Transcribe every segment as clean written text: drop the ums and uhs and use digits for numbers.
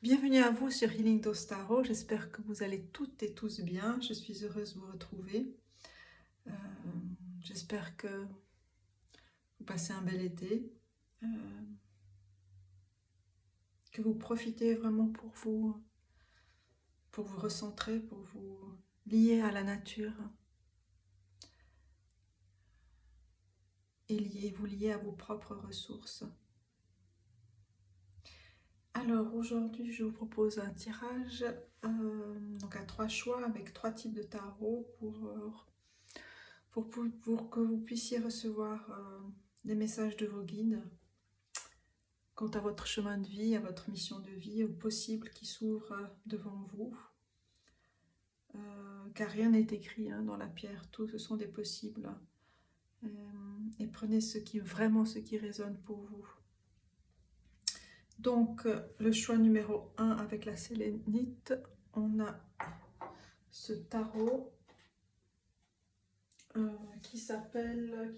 Bienvenue à vous sur Healing Dose Tarot, j'espère que vous allez toutes et tous bien, je suis heureuse de vous retrouver. Euh, j'espère que vous passez un bel été, que vous profitez vraiment pour vous recentrer, pour vous lier à la nature et vous lier à vos propres ressources. Alors aujourd'hui je vous propose un tirage donc à 3 choix avec 3 types de tarot pour que vous puissiez recevoir des messages de vos guides quant à votre chemin de vie, à votre mission de vie, aux possibles qui s'ouvrent devant vous. Car rien n'est écrit dans la pierre, tout ce sont des possibles. Et prenez ce qui résonne pour vous. Donc, le choix numéro 1 avec la sélénite, on a ce tarot qui s'appelle,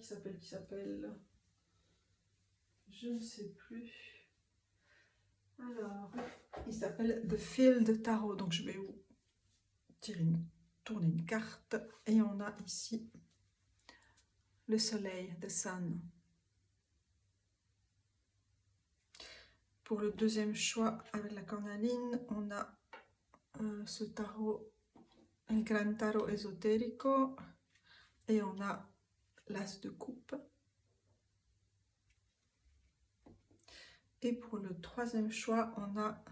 je ne sais plus. Alors, il s'appelle The Field Tarot. Donc, je vais vous tourner une carte. Et on a ici le soleil, the sun. Pour le deuxième choix, avec la cornaline, on a ce tarot, El Gran Tarot Esotérico. Et on a l'as de coupe. Et pour le troisième choix, on a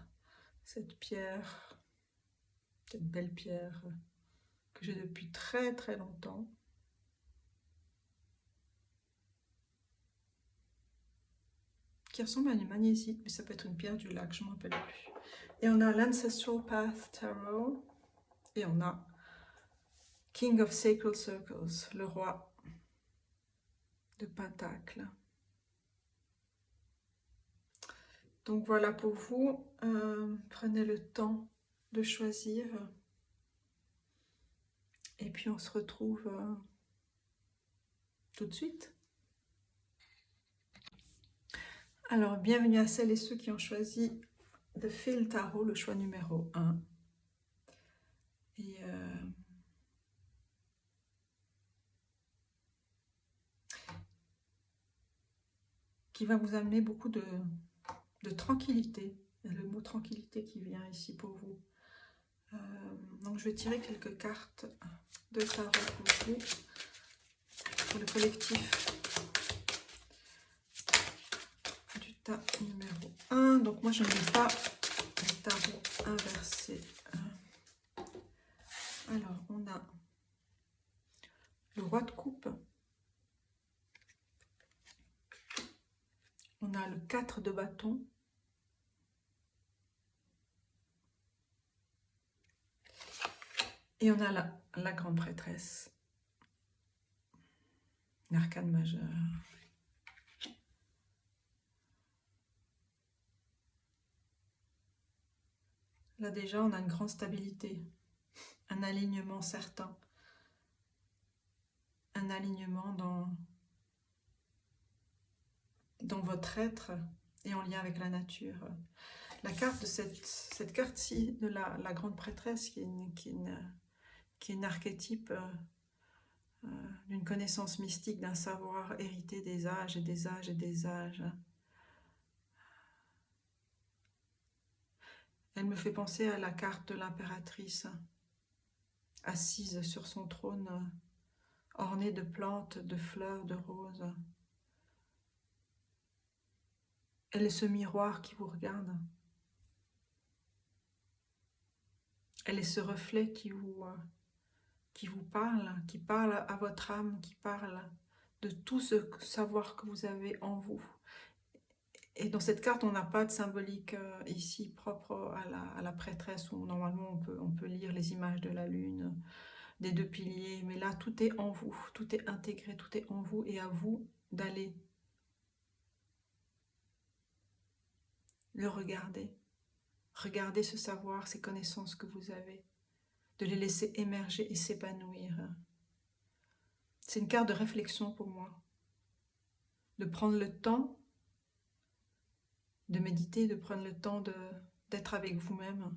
cette pierre, cette belle pierre que j'ai depuis très très longtemps. Qui ressemble à une magnésie, mais ça peut être une pierre du lac, je ne me rappelle plus. Et on a l'Ancestral Path Tarot. Et on a King of Sacred Circles, le roi de Pentacles. Donc voilà pour vous. Prenez le temps de choisir. Et puis on se retrouve tout de suite. Alors, bienvenue à celles et ceux qui ont choisi The Field Tarot, le choix numéro 1. Et qui va vous amener beaucoup de tranquillité. Il y a le mot tranquillité qui vient ici pour vous. Donc, je vais tirer quelques cartes de tarot pour vous, pour le collectif du tarot numéro 1. Donc, moi, je ne mets pas le tarot inversé. Alors, on a le roi de coupe. On a le 4 de bâton. Et on a la grande prêtresse. L'arcane majeur. Là déjà, on a une grande stabilité, un alignement certain, un alignement dans votre être et en lien avec la nature. La carte de cette carte-ci, de la grande prêtresse, qui est une archétype d'une connaissance mystique, d'un savoir hérité des âges et des âges et des âges. Elle me fait penser à la carte de l'impératrice, assise sur son trône, ornée de plantes, de fleurs, de roses. Elle est ce miroir qui vous regarde. Elle est ce reflet qui vous parle, qui parle à votre âme, qui parle de tout ce savoir que vous avez en vous. Et dans cette carte, on n'a pas de symbolique ici propre à la prêtresse, où normalement on peut lire les images de la lune, des 2 piliers, mais là tout est en vous, tout est intégré, tout est en vous, et à vous d'aller le regarder. Regardez ce savoir, ces connaissances que vous avez, de les laisser émerger et s'épanouir. C'est une carte de réflexion pour moi, de prendre le temps de méditer, de prendre le temps d'être avec vous-même.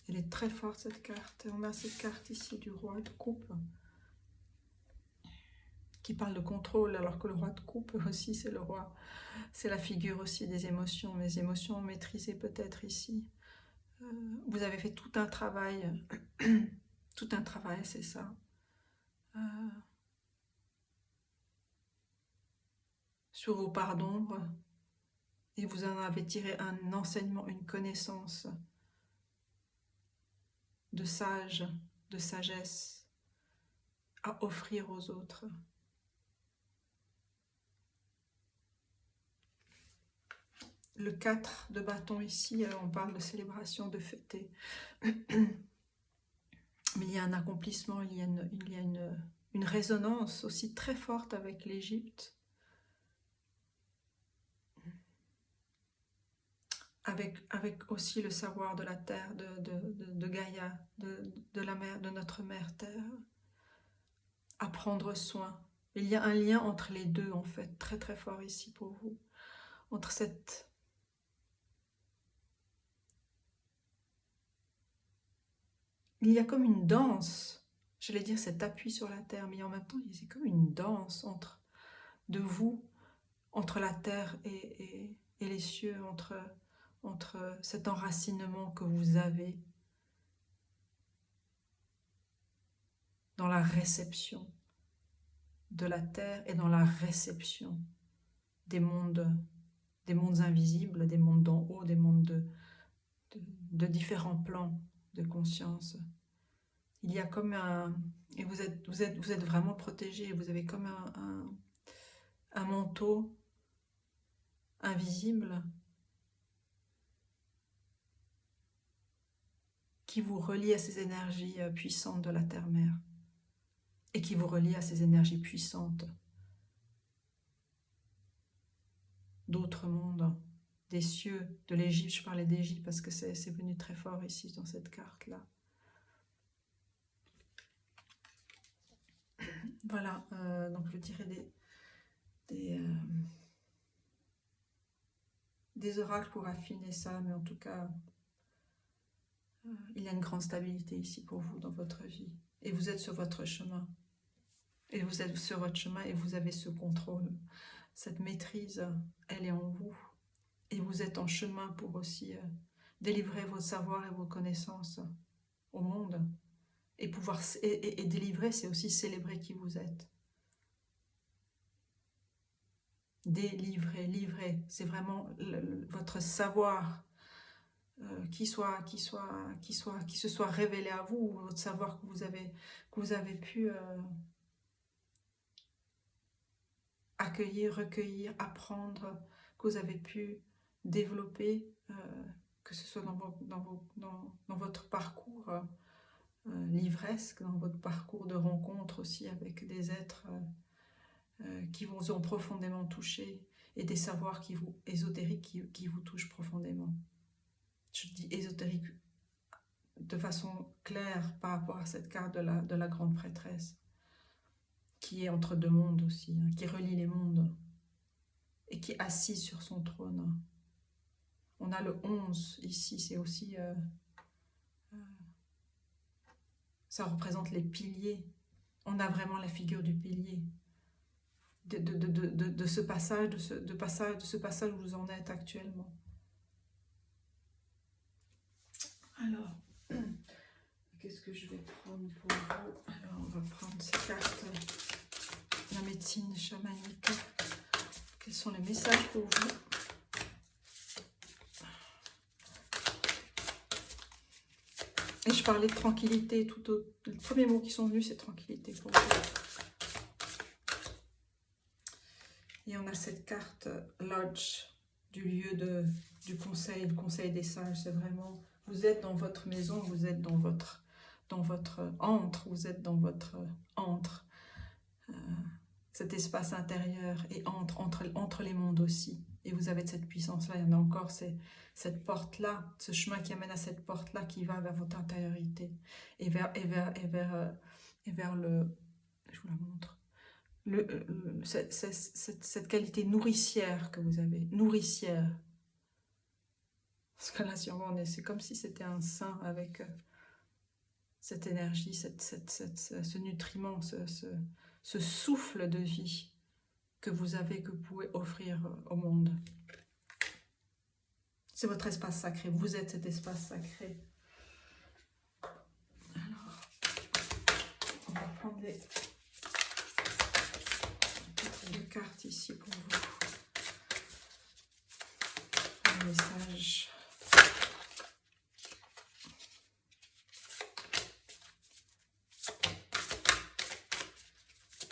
Elle est très forte cette carte. On a cette carte ici du roi de coupe qui parle de contrôle, alors que le roi de coupe aussi c'est le roi, c'est la figure aussi des émotions, mes émotions maîtrisées peut-être ici. Vous avez fait tout un travail, tout un travail, c'est ça. Sur vos parts d'ombre, et vous en avez tiré un enseignement, une connaissance de sage, de sagesse à offrir aux autres. Le 4 de bâton ici, on parle de célébration, de fêter. Mais il y a un accomplissement, il y a une résonance aussi très forte avec l'Égypte. Avec aussi le savoir de la terre, de Gaïa, de la mère, de notre mère terre. À prendre soin. Il y a un lien entre les deux en fait, très très fort ici pour vous. Entre cette... Il y a comme une danse, j'allais dire cet appui sur la terre, mais en même temps, c'est comme une danse entre de vous, entre la terre et les cieux, entre cet enracinement que vous avez dans la réception de la terre et dans la réception des mondes invisibles, des mondes d'en haut, des mondes de différents plans de conscience. Il y a comme un... Et vous êtes vraiment protégé, vous avez comme un manteau invisible qui vous relie à ces énergies puissantes de la terre-mère et qui vous relie à ces énergies puissantes d'autres mondes, des cieux, de l'Égypte. Je parlais d'Égypte parce que c'est venu très fort ici dans cette carte-là. Voilà, donc je dirais des oracles pour affiner ça, mais en tout cas, il y a une grande stabilité ici pour vous dans votre vie. Et vous êtes sur votre chemin. Et vous êtes sur votre chemin et vous avez ce contrôle. Cette maîtrise, elle est en vous. Et vous êtes en chemin pour aussi délivrer vos savoirs et vos connaissances au monde. Et pouvoir et délivrer, c'est aussi célébrer qui vous êtes. Délivrer, livrer, c'est vraiment votre savoir qui se soit révélé à vous, votre savoir que vous avez pu accueillir, recueillir, apprendre, que vous avez pu développer, que ce soit dans votre parcours livresque, dans votre parcours de rencontre aussi avec des êtres qui vous ont profondément touché et des savoirs ésotériques qui vous touchent profondément. Je dis ésotérique de façon claire par rapport à cette carte de la grande prêtresse qui est entre deux mondes aussi, hein, qui relie les mondes et qui est assise sur son trône. On a le 11 ici, c'est aussi... ça représente les piliers. On a vraiment la figure du pilier. De ce passage, de ce passage où vous en êtes actuellement. Alors, qu'est-ce que je vais prendre pour vous? Alors, on va prendre ces cartes. La médecine chamanique. Quels sont les messages pour vous? Et je parlais de tranquillité. Les premiers mots qui sont venus, c'est tranquillité pour vous. Et on a cette carte Lodge, du lieu du conseil, le conseil des sages. C'est vraiment, vous êtes dans votre maison, vous êtes dans votre antre, vous êtes dans votre antre, cet espace intérieur et entre les mondes aussi. Et vous avez cette puissance-là, il y en a encore, c'est cette porte-là, ce chemin qui amène à cette porte-là qui va vers votre intériorité et vers le, je vous la montre, cette qualité nourricière que vous avez, nourricière. Parce que là, si on voit, c'est comme si c'était un sein avec cette énergie, ce nutriment, ce souffle de vie que vous avez, que vous pouvez offrir au monde. C'est votre espace sacré, vous êtes cet espace sacré. Alors, on va prendre les deux cartes ici pour vous. Un message.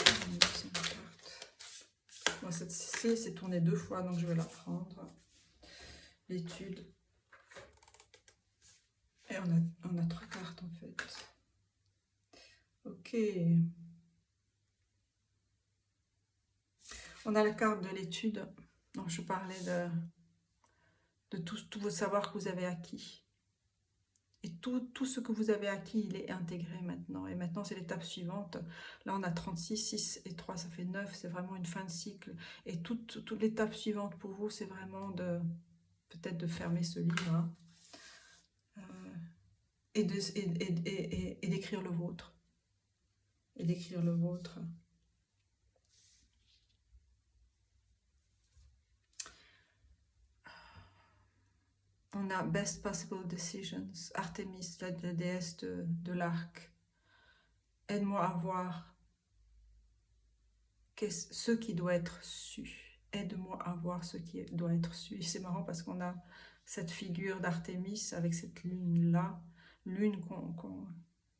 Une deuxième carte. Moi, cette-ci s'est tournée 2 fois, donc je vais la prendre. L'étude. Et on a 3 cartes en fait. Ok. On a la carte de l'étude. Donc je parlais de tout vos savoirs que vous avez acquis. Et tout ce que vous avez acquis, il est intégré maintenant. Et maintenant, c'est l'étape suivante. Là, on a 36, 6 et 3, ça fait 9. C'est vraiment une fin de cycle. Et toute l'étape suivante pour vous, c'est vraiment peut-être de fermer ce livre. Hein. Et d'écrire le vôtre. Et d'écrire le vôtre. On a Best Possible Decisions, Artemis, la déesse de l'arc. Aide-moi à voir ce qui doit être su. Aide-moi à voir ce qui doit être su. C'est marrant parce qu'on a cette figure d'Artémis avec cette lune-là, lune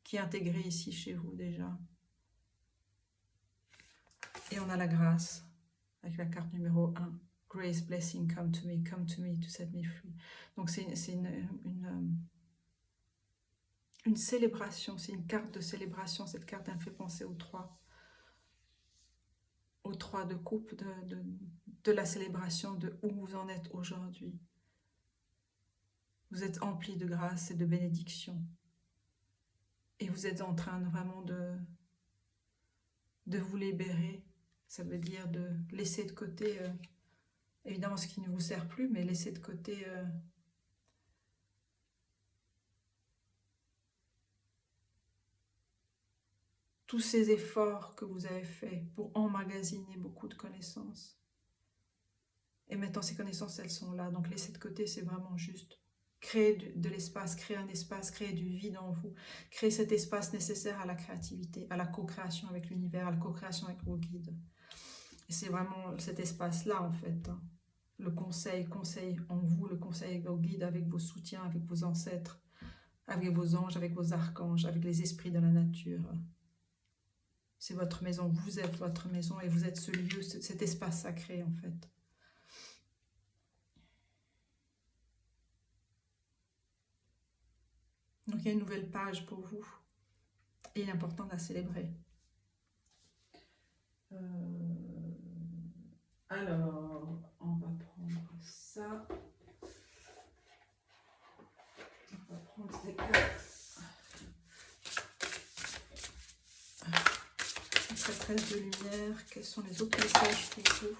qui est intégrée ici chez vous déjà. Et on a la grâce avec la carte numéro 1. Grace, blessing, come to me to set me free. Donc c'est une célébration, c'est une carte de célébration. Cette carte, elle me fait penser aux 3 de coupe, de la célébration de où vous en êtes aujourd'hui. Vous êtes empli de grâce et de bénédiction. Et vous êtes en train vraiment de vous libérer. Ça veut dire de laisser de côté, évidemment, ce qui ne vous sert plus, mais laisser de côté tous ces efforts que vous avez faits pour emmagasiner beaucoup de connaissances. Et maintenant, ces connaissances, elles sont là. Donc, laisser de côté, c'est vraiment juste créer de l'espace, créer un espace, créer du vide en vous, créer cet espace nécessaire à la créativité, à la co-création avec l'univers, à la co-création avec vos guides. Et c'est vraiment cet espace-là, en fait. Hein. Le conseil en vous, le conseil avec vos guides, avec vos soutiens, avec vos ancêtres, avec vos anges, avec vos archanges, avec les esprits de la nature. C'est votre maison, vous êtes votre maison et vous êtes ce lieu, cet espace sacré, en fait. Donc il y a une nouvelle page pour vous. Et il est important de la célébrer. Alors, on va prendre ça. On va prendre ces cartes. Prêtresse de lumière. Quels sont les autres messages pour vous?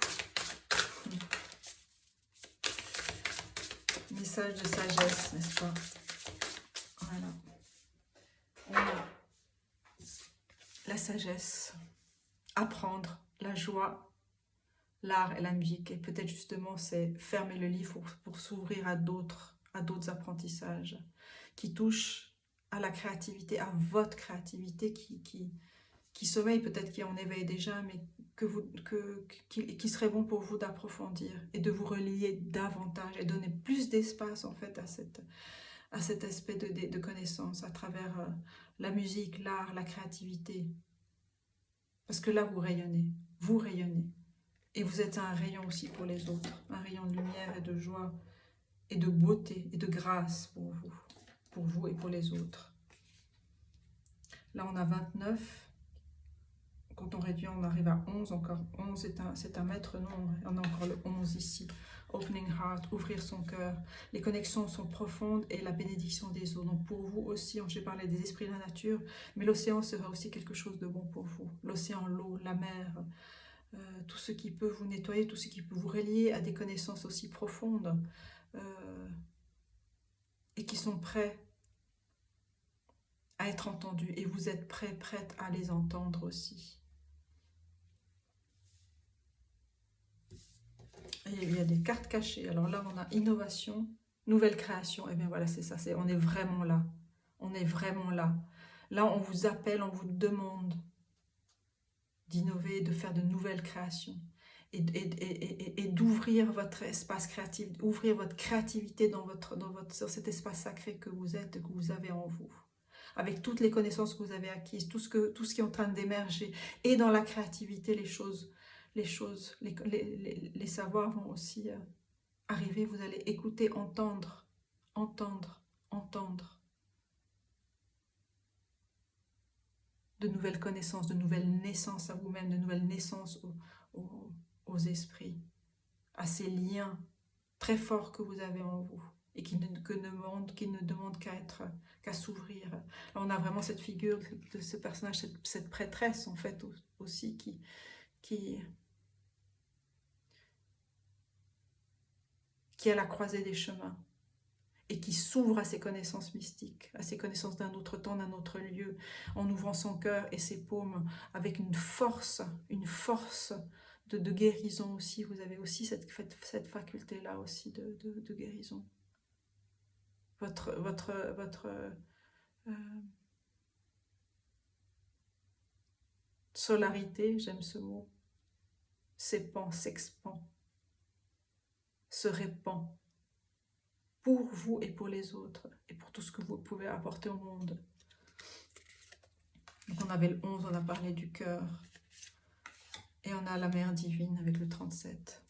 Message de sagesse, n'est-ce pas? Voilà. On a la sagesse, apprendre, la joie, l'art et la musique. Et peut-être justement, c'est fermer le livre pour s'ouvrir à d'autres apprentissages qui touchent à la créativité, à votre créativité qui sommeille, peut-être qui en éveille déjà, mais qui serait bon pour vous d'approfondir et de vous relier davantage et donner plus d'espace en fait à cet aspect de connaissance à travers la musique, l'art, la créativité. Parce que là, vous rayonnez. Et vous êtes un rayon aussi pour les autres, un rayon de lumière et de joie et de beauté et de grâce pour vous et pour les autres. Là, on a 29, quand on réduit, on arrive à 11, encore 11 c'est un maître nombre, on a encore le 11 ici. Opening heart, ouvrir son cœur. Les connexions sont profondes et la bénédiction des eaux. Donc pour vous aussi, j'ai parlé des esprits de la nature, mais l'océan sera aussi quelque chose de bon pour vous. L'océan, l'eau, la mer, tout ce qui peut vous nettoyer, tout ce qui peut vous relier à des connaissances aussi profondes et qui sont prêts à être entendus. Et vous êtes prête à les entendre aussi. Et il y a des cartes cachées. Alors là, on a innovation, nouvelle création. Et bien voilà, c'est ça. On est vraiment là. On est vraiment là. Là, on vous appelle, on vous demande d'innover, de faire de nouvelles créations. Et d'ouvrir votre espace créatif, d'ouvrir votre créativité sur cet espace sacré que vous êtes, que vous avez en vous. Avec toutes les connaissances que vous avez acquises, tout ce qui est en train d'émerger. Et dans la créativité, les savoirs vont aussi arriver. Vous allez écouter, entendre, entendre, entendre. De nouvelles connaissances, de nouvelles naissances à vous-même, de nouvelles naissances aux esprits, à ces liens très forts que vous avez en vous et qui ne demandent qu'à s'ouvrir. On a vraiment cette figure de ce personnage, cette prêtresse en fait aussi qui est à la croisée des chemins et qui s'ouvre à ses connaissances mystiques, à ses connaissances d'un autre temps, d'un autre lieu, en ouvrant son cœur et ses paumes avec une force de guérison aussi. Vous avez aussi cette faculté-là aussi de guérison. Votre solarité, j'aime ce mot, s'épand, s'expand, se répand pour vous et pour les autres, et pour tout ce que vous pouvez apporter au monde. Donc on avait le 11, on a parlé du cœur, et on a la mère divine avec le 37.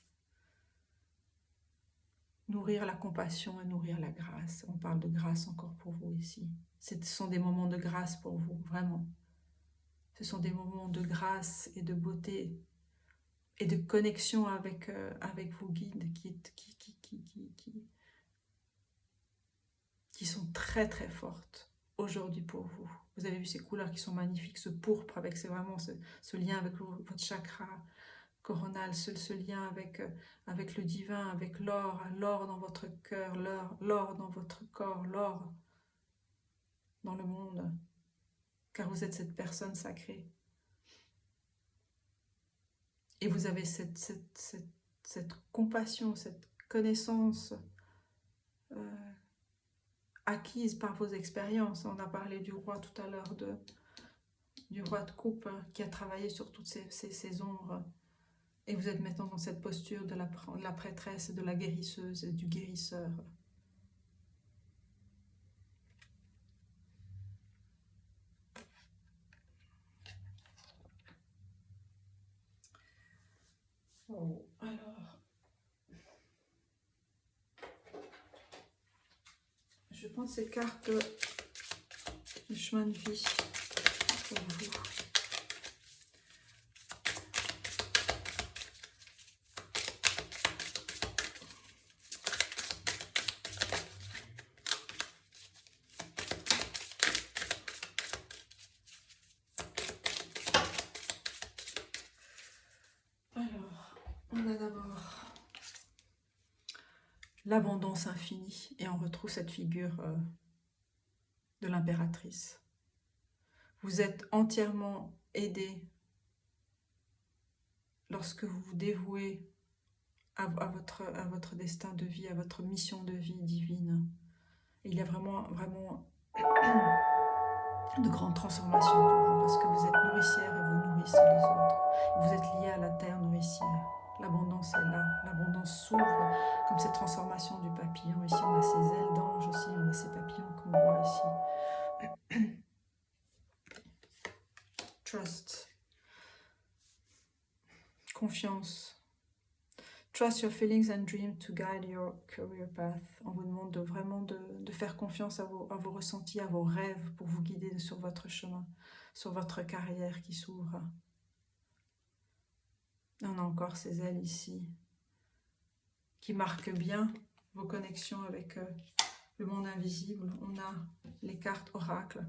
Nourrir la compassion et nourrir la grâce. On parle de grâce encore pour vous ici. Ce sont des moments de grâce pour vous, vraiment. Ce sont des moments de grâce et de beauté et de connexion avec vos guides qui sont très très fortes aujourd'hui pour vous. Vous avez vu ces couleurs qui sont magnifiques, ce pourpre avec vraiment ce lien avec votre chakra coronal, ce lien avec le divin, avec l'or dans votre cœur, l'or dans votre corps, l'or dans le monde, car vous êtes cette personne sacrée. Et vous avez cette compassion, cette connaissance acquise par vos expériences. On a parlé du roi tout à l'heure, du roi de coupe qui a travaillé sur toutes ces ombres. Et vous êtes maintenant dans cette posture de la prêtresse, de la guérisseuse et du guérisseur. Oh, alors, je prends ces cartes du chemin de vie pour vous. Alors, on a d'abord l'abondance infinie et on retrouve cette figure de l'impératrice. Vous êtes entièrement aidé lorsque vous vous dévouez à votre destin de vie, à votre mission de vie divine. Il y a vraiment de grandes transformations pour vous parce que vous êtes nourricière et vous nourrissez les autres. Vous êtes lié à la terre nourricière. L'abondance est là, l'abondance s'ouvre comme cette transformation du papillon. Ici on a ces ailes d'ange aussi, on a ces papillons qu'on voit ici. Trust. Confiance. Trust your feelings and dreams to guide your career path. On vous demande vraiment de faire confiance à vos ressentis, à vos rêves pour vous guider sur votre chemin, sur votre carrière qui s'ouvre. On a encore ces ailes ici qui marquent bien vos connexions avec le monde invisible. On a les cartes oracles.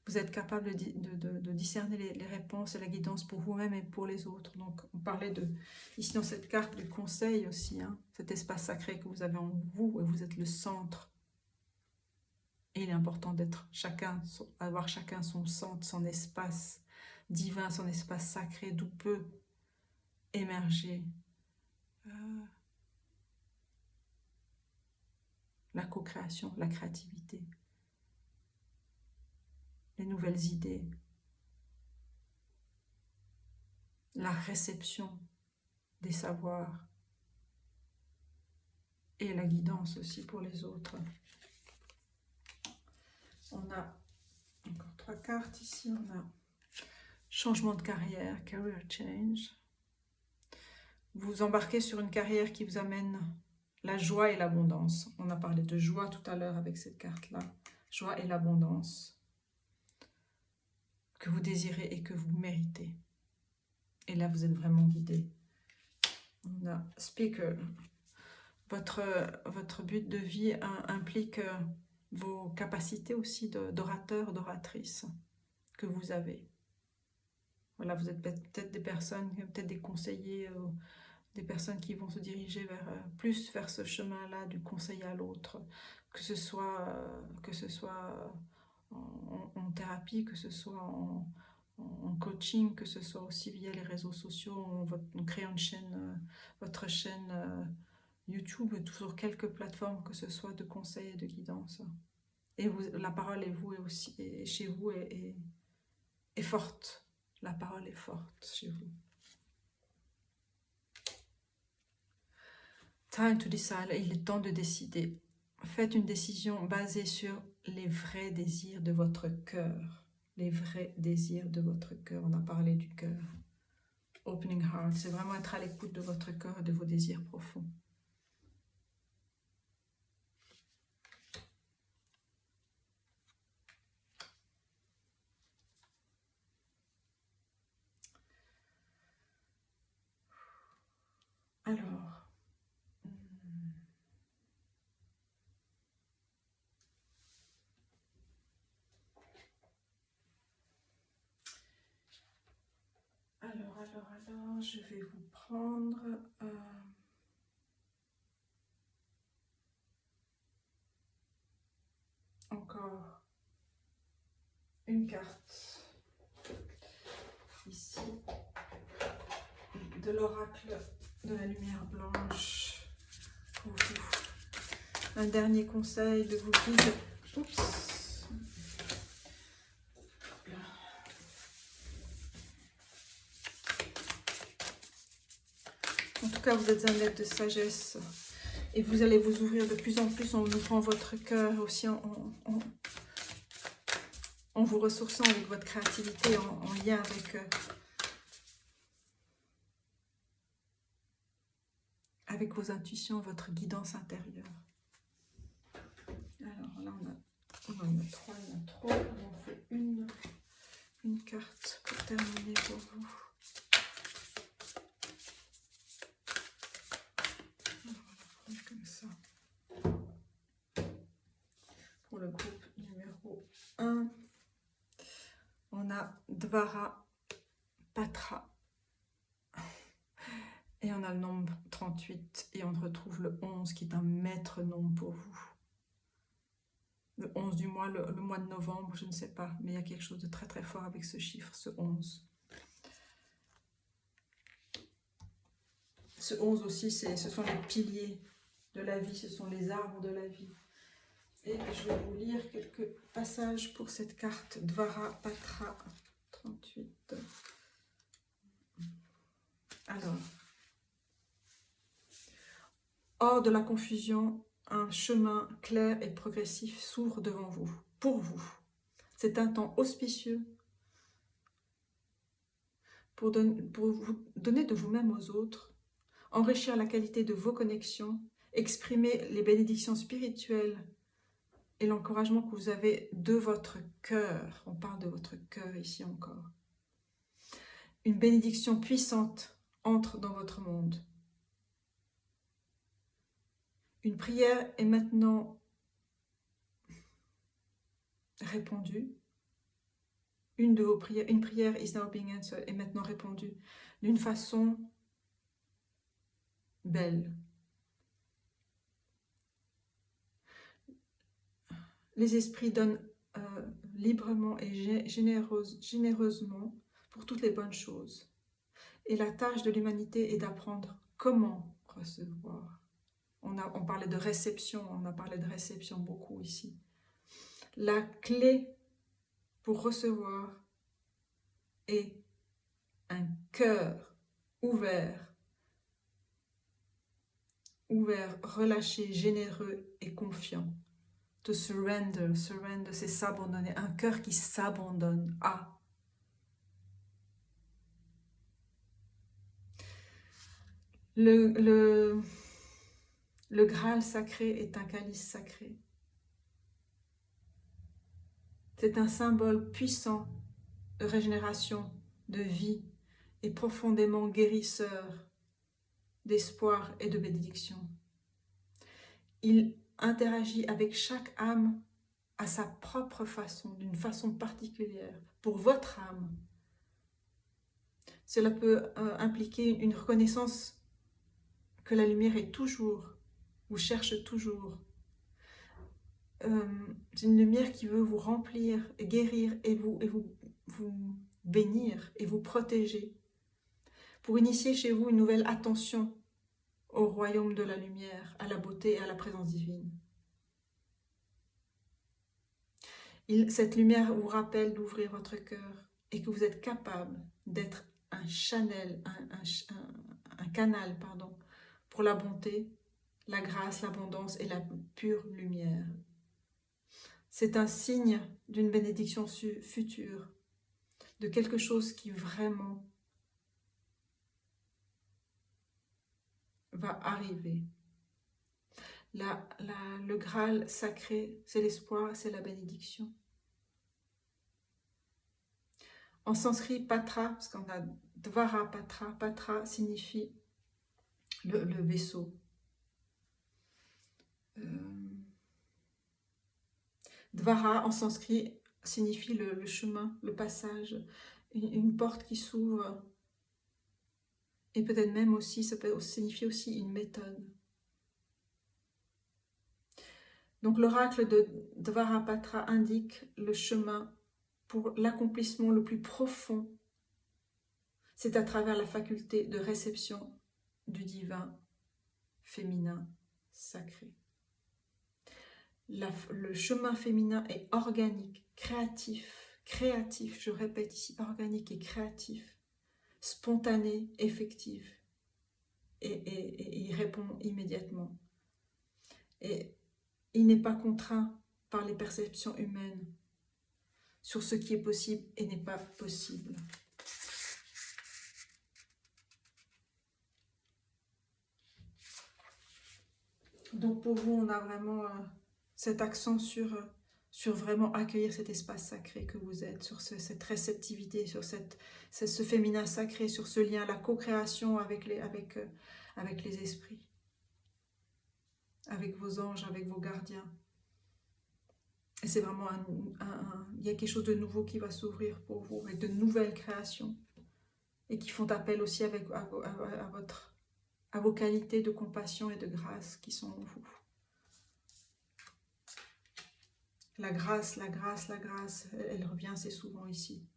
Vous êtes capable de discerner les réponses et la guidance pour vous-même et pour les autres. Donc, on parlait ici dans cette carte du conseil aussi, hein, cet espace sacré que vous avez en vous et vous êtes le centre. Et il est important avoir chacun son centre, son espace divin, son espace sacré, d'où peut émerger la co-création, la créativité, les nouvelles idées, la réception des savoirs et la guidance aussi pour les autres. On a encore 3 cartes ici. On a changement de carrière, career change. Vous embarquez sur une carrière qui vous amène la joie et l'abondance. On a parlé de joie tout à l'heure avec cette carte-là. Joie et l'abondance que vous désirez et que vous méritez. Et là, vous êtes vraiment guidé. On a speaker. Votre but de vie implique vos capacités aussi d'orateur, d'oratrice que vous avez. Voilà, vous êtes peut-être des personnes, peut-être des conseillers, des personnes qui vont se diriger plus vers ce chemin-là du conseil à l'autre, que ce soit en thérapie, que ce soit en coaching, que ce soit aussi via les réseaux sociaux, en créant une chaîne, votre chaîne YouTube, sur quelques plateformes, que ce soit de conseil et de guidance. Et la parole chez vous est forte. La parole est forte chez vous. Time to decide, il est temps de décider. Faites une décision basée sur les vrais désirs de votre cœur. Les vrais désirs de votre cœur. On a parlé du cœur. Opening heart, c'est vraiment être à l'écoute de votre cœur et de vos désirs profonds. Alors, je vais vous prendre encore une carte ici de l'oracle de la lumière blanche pour vous. Un dernier conseil de vos guides. Oups. En tout cas, vous êtes un être de sagesse et vous allez vous ouvrir de plus en plus en ouvrant votre cœur, aussi en vous ressourçant avec votre créativité, en lien avec vos intuitions, votre guidance intérieure. Alors là, on en a 3, il y en a trop. On en fait une carte pour terminer pour vous. Comme ça. Pour le groupe numéro 1, on a Dvara Patra. Et on a le nombre 38 et on retrouve le 11 qui est un maître nombre pour vous. Le 11 du mois, le mois de novembre, je ne sais pas, mais il y a quelque chose de très très fort avec ce chiffre, ce 11. Ce 11 aussi, ce sont les piliers de la vie, ce sont les arbres de la vie. Et je vais vous lire quelques passages pour cette carte Dvara Patra 38. Alors, hors de la confusion, un chemin clair et progressif s'ouvre devant vous, pour vous. C'est un temps auspicieux pour vous donner de vous-même aux autres, enrichir la qualité de vos connexions, exprimer les bénédictions spirituelles et l'encouragement que vous avez de votre cœur. On parle de votre cœur ici encore. Une bénédiction puissante entre dans votre monde. Une prière est maintenant répondue. Une de vos prières, une prière is now being answered, est maintenant répondue d'une façon belle. Les esprits donnent librement et généreusement pour toutes les bonnes choses. Et la tâche de l'humanité est d'apprendre comment recevoir. On parlait de réception, on a parlé de réception beaucoup ici. La clé pour recevoir est un cœur ouvert, relâché, généreux et confiant. To surrender, surrender, c'est s'abandonner. Un cœur qui s'abandonne à. Le Graal sacré est un calice sacré. C'est un symbole puissant de régénération, de vie et profondément guérisseur d'espoir et de bénédiction. Il interagit avec chaque âme à sa propre façon, d'une façon particulière, pour votre âme. Cela peut impliquer une reconnaissance que la lumière est toujours, vous cherche toujours. C'est une lumière qui veut vous remplir, guérir et vous bénir et vous protéger. Pour initier chez vous une nouvelle attention au royaume de la lumière, à la beauté et à la présence divine. Cette lumière vous rappelle d'ouvrir votre cœur et que vous êtes capable d'être un canal pour la bonté, la grâce, l'abondance et la pure lumière. C'est un signe d'une bénédiction future, de quelque chose qui vraiment va arriver. Le Graal sacré, c'est l'espoir, c'est la bénédiction. En sanskrit, patra, parce qu'on a dvara patra, patra signifie le vaisseau. Dvara en sanskrit signifie le chemin, le passage, une porte qui s'ouvre. Et peut-être même aussi, ça peut signifier aussi une méthode. Donc l'oracle de Dvarapatra indique le chemin pour l'accomplissement le plus profond. C'est à travers la faculté de réception du divin féminin sacré. Le chemin féminin est organique, créatif, je répète ici, organique et créatif, spontané, effectif, et il répond immédiatement. Et il n'est pas contraint par les perceptions humaines sur ce qui est possible et n'est pas possible. Donc pour vous, on a vraiment cet accent sur vraiment accueillir cet espace sacré que vous êtes, sur cette réceptivité, sur ce féminin sacré, sur ce lien, la co-création avec les esprits, avec vos anges, avec vos gardiens. Et c'est vraiment il y a quelque chose de nouveau qui va s'ouvrir pour vous, avec de nouvelles créations, et qui font appel aussi à vos qualités de compassion et de grâce qui sont en vous. La grâce, elle revient assez souvent ici.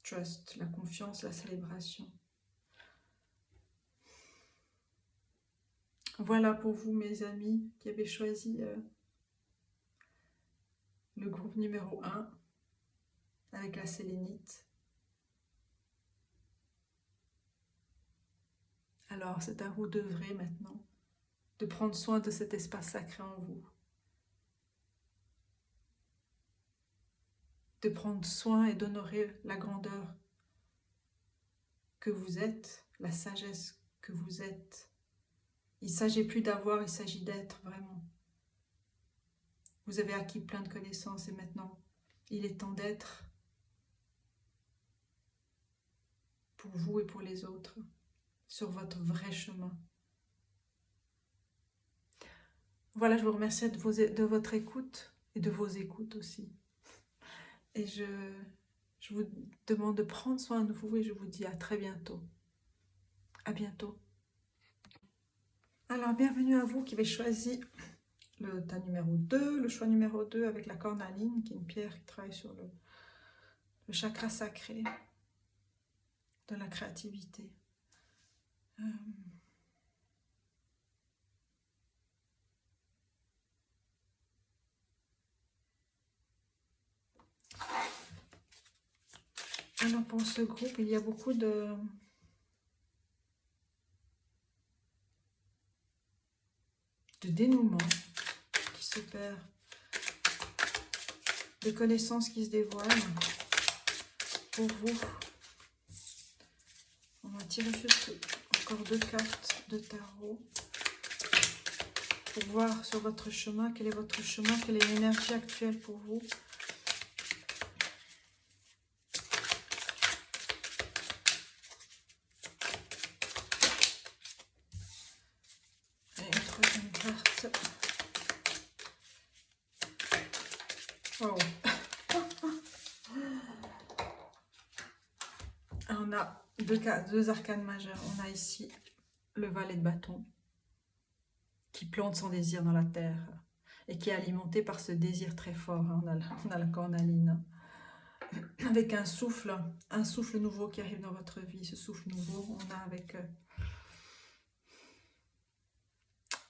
Trust, la confiance, la célébration. Voilà pour vous, mes amis, qui avez choisi le groupe numéro 1 avec la sélénite. Alors, c'est à vous d'œuvrer maintenant, de prendre soin de cet espace sacré en vous. De prendre soin et d'honorer la grandeur que vous êtes, la sagesse que vous êtes. Il ne s'agit plus d'avoir, il s'agit d'être vraiment. Vous avez acquis plein de connaissances et maintenant, il est temps d'être pour vous et pour les autres, sur votre vrai chemin. Voilà, je vous remercie de votre écoute et de vos écoutes aussi. Et je vous demande de prendre soin de vous et je vous dis à très bientôt. À bientôt. Alors, bienvenue à vous qui avez choisi le tas numéro 2, le choix numéro 2 avec la cornaline, qui est une pierre qui travaille sur le chakra sacré de la créativité. Alors pour ce groupe, il y a beaucoup de dénouement qui s'opère, des connaissances qui se dévoilent pour vous. On va tirer juste encore 2 cartes de tarot pour voir sur votre chemin, quel est votre chemin, quelle est l'énergie actuelle pour vous. Et une troisième carte. Wow. On a deux arcanes majeures. On a ici le valet de bâton qui plante son désir dans la terre et qui est alimenté par ce désir très fort. On a la cornaline avec un souffle nouveau qui arrive dans votre vie. Ce souffle nouveau, on a avec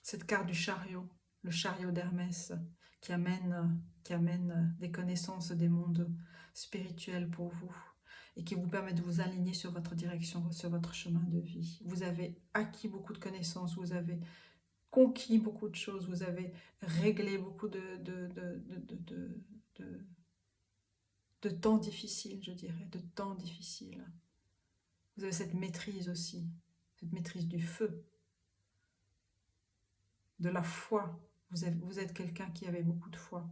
cette carte du chariot, le chariot d'Hermès, qui amène des connaissances des mondes spirituels pour vous et qui vous permet de vous aligner sur votre direction, sur votre chemin de vie. Vous avez acquis beaucoup de connaissances, vous avez conquis beaucoup de choses, vous avez réglé beaucoup de temps difficiles, je dirais, de temps difficiles. Vous avez cette maîtrise aussi, cette maîtrise du feu, de la foi. Vous êtes quelqu'un qui avait beaucoup de foi.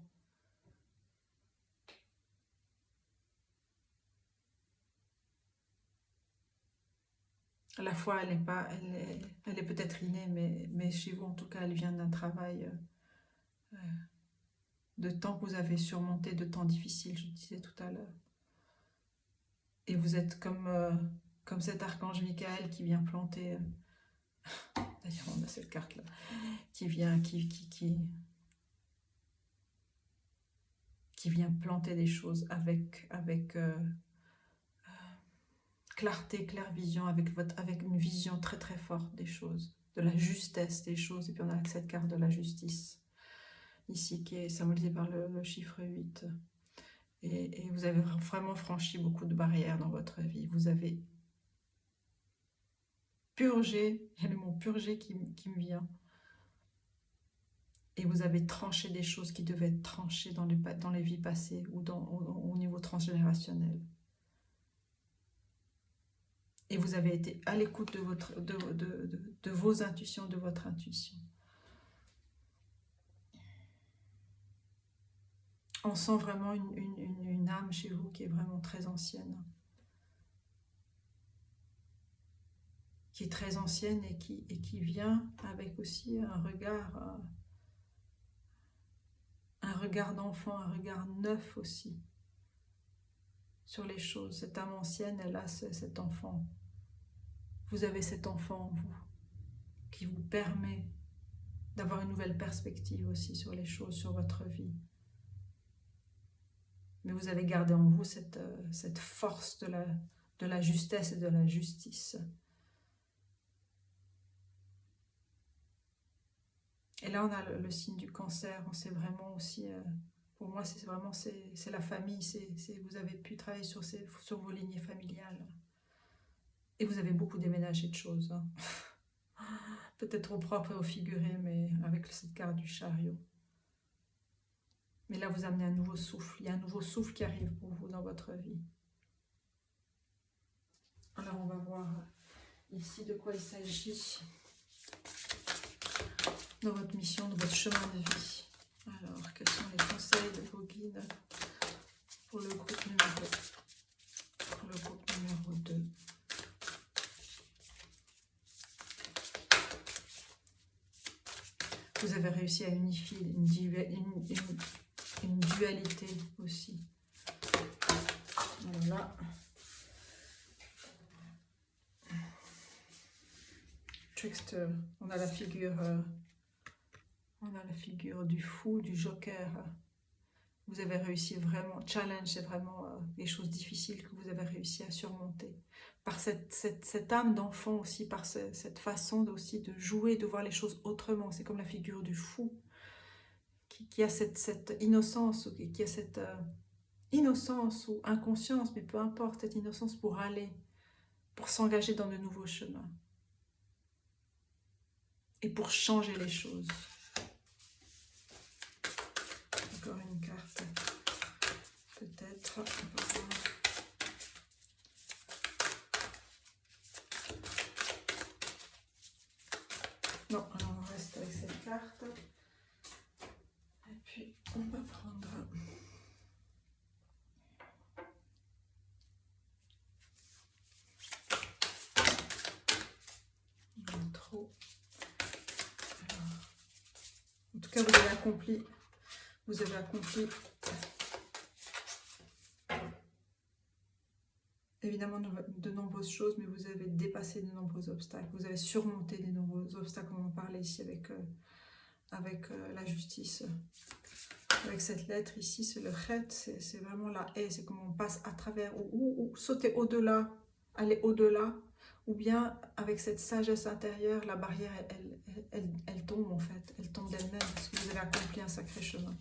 La foi, elle est peut-être innée, mais chez vous, en tout cas, elle vient d'un travail de temps que vous avez surmonté, de temps difficiles, je disais tout à l'heure. Et vous êtes comme cet archange Michael qui vient planter... D'ailleurs, on a cette carte-là, qui vient planter des choses avec clarté, clairvision, avec une vision très très forte des choses, de la justesse des choses. Et puis on a cette carte de la justice, ici, qui est symbolisée par le chiffre 8. Et vous avez vraiment franchi beaucoup de barrières dans votre vie. Vous avez purgé, il y a le mot purgé qui me vient. Et vous avez tranché des choses qui devaient être tranchées dans les vies passées ou au niveau transgénérationnel. Et vous avez été à l'écoute de vos intuitions, de votre intuition. On sent vraiment une âme chez vous qui est vraiment très ancienne. Qui est très ancienne et qui vient avec aussi un regard d'enfant, un regard neuf aussi sur les choses. Cette âme ancienne, elle a cet enfant. Vous avez cet enfant en vous qui vous permet d'avoir une nouvelle perspective aussi sur les choses, sur votre vie. Mais vous avez gardé en vous cette force de la justesse et de la justice. Et là, on a le signe du cancer. On sait vraiment aussi, pour moi, c'est la famille. Vous avez pu travailler sur vos lignées familiales. Et vous avez beaucoup déménagé de choses. Hein. Peut-être au propre et au figuré, mais avec cette carte du chariot. Mais là, vous amenez un nouveau souffle. Il y a un nouveau souffle qui arrive pour vous dans votre vie. Alors, on va voir ici de quoi il s'agit dans votre mission, dans votre chemin de vie. Alors, quels sont les conseils de vos guides pour le groupe numéro 2? Vous avez réussi à unifier une dualité aussi. Voilà. Trickster, on a la figure du fou, du joker. Vous avez réussi vraiment, challenge, c'est vraiment des choses difficiles que vous avez réussi à surmonter. Par cette âme d'enfant aussi, par cette façon aussi de jouer, de voir les choses autrement. C'est comme la figure du fou qui a cette innocence, qui a cette innocence ou inconscience, mais peu importe, cette innocence pour aller, pour s'engager dans de nouveaux chemins. Et pour changer les choses. Encore une carte. Peut-être. Non, alors on reste avec cette carte. Et puis on va prendre. Trop. Alors, en tout cas, vous avez accompli. Évidemment de nombreuses choses, mais vous avez dépassé de nombreux obstacles. Vous avez surmonté de nombreux obstacles. On en parlait ici avec la justice. Avec cette lettre ici, c'est le chet, c'est vraiment la haie. C'est comment on passe à travers ou sauter au-delà, aller au-delà. Ou bien avec cette sagesse intérieure, la barrière, elle tombe en fait. Elle tombe d'elle-même parce que vous avez accompli un sacré chemin.